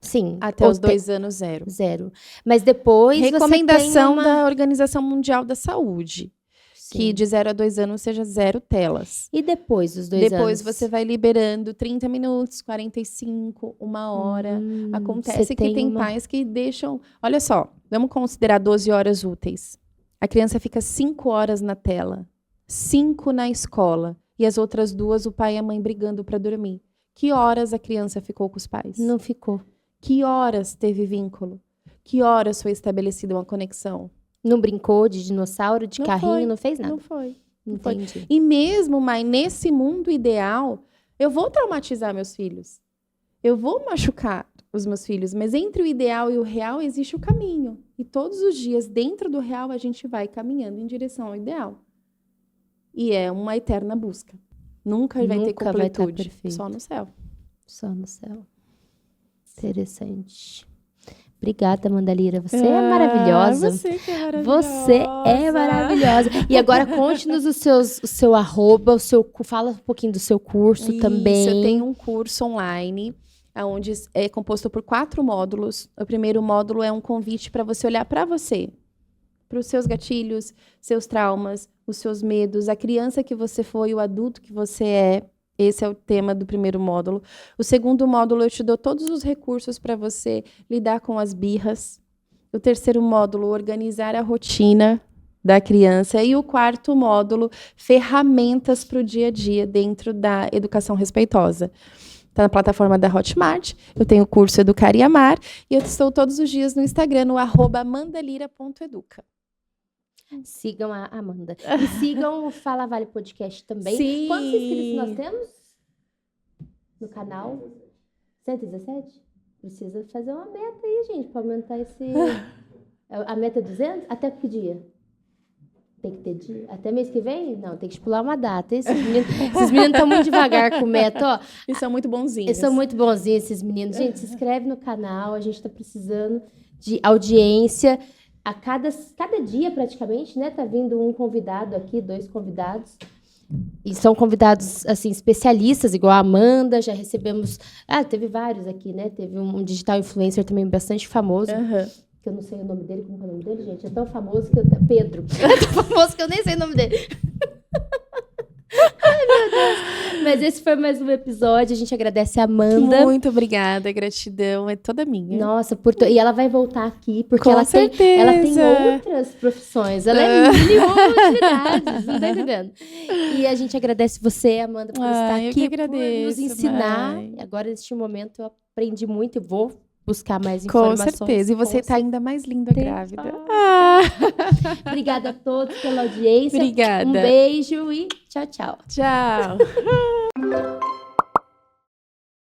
Sim. Até os 2 anos, zero. Zero. Mas depois Recomendação você tem da Organização Mundial da Saúde. Sim. Que de 0 a 2 anos seja 0 telas. E depois dos 2 anos? Depois você vai liberando 30 minutos, 45, 1 hora. Acontece que tem pais que deixam... Olha só, vamos considerar 12 horas úteis. A criança fica 5 horas na tela, 5 na escola. E as outras 2, o pai e a mãe brigando para dormir. Que horas a criança ficou com os pais? Não ficou. Que horas teve vínculo? Que horas foi estabelecida uma conexão? Não brincou de dinossauro, de carrinho, não fez nada. Não foi. Entendi. E mesmo, mãe, nesse mundo ideal, eu vou traumatizar meus filhos. Eu vou machucar os meus filhos. Mas entre o ideal e o real existe o caminho. E todos os dias, dentro do real, a gente vai caminhando em direção ao ideal. E é uma eterna busca. Nunca vai ter completude. Só no céu. Só no céu. Interessante. Obrigada, Amanda Lira. Você é maravilhosa. Você que é maravilhosa. Você é maravilhosa. E agora conte-nos o seu arroba, fala um pouquinho do seu curso também. Eu tenho um curso online, onde é composto por 4 módulos. O primeiro módulo é um convite para você olhar para você, para os seus gatilhos, seus traumas, os seus medos, a criança que você foi, o adulto que você é. Esse é o tema do primeiro módulo. O segundo módulo, eu te dou todos os recursos para você lidar com as birras. O terceiro módulo, organizar a rotina da criança. E o quarto módulo, ferramentas para o dia a dia dentro da educação respeitosa. Está na plataforma da Hotmart. Eu tenho o curso Educar e Amar. E eu estou todos os dias no Instagram, no @amandalira.educa. Sigam a Amanda. E sigam o Fala Vale Podcast também. Sim. Quantos inscritos nós temos no canal? 117? Precisa fazer uma meta aí, gente, para aumentar esse... A meta é 200? Até que dia? Tem que ter dia? Até mês que vem? Não, tem que estipular uma data. Esses meninos estão muito devagar com meta, ó. Eles são muito bonzinhos. Eles são muito bonzinhos, esses meninos. Gente, se inscreve no canal. A gente está precisando de audiência. A cada dia, praticamente, né? Tá vindo um convidado aqui, 2 convidados. E são convidados, assim, especialistas, igual a Amanda. Já recebemos... teve vários aqui, né? Teve um digital influencer também bastante famoso. Que eu não sei o nome dele. Como é o nome dele, gente? É tão famoso que eu... Pedro. É tão famoso que eu nem sei o nome dele. Ai, meu Deus. Mas esse foi mais um episódio. A gente agradece a Amanda. Muito obrigada, gratidão é toda minha. Nossa, e ela vai voltar aqui, porque Com ela tem certeza. outras profissões. Ela é milhões de atividades, não tá entendendo? E a gente agradece você, Amanda, por estar eu aqui, que agradeço, por nos ensinar. mãe. Agora, neste momento, eu aprendi muito e vou buscar mais Com informações. certeza. E você Com tá ainda mais linda grávida. Obrigada a todos pela audiência. Obrigada. Um beijo e tchau, tchau. Tchau.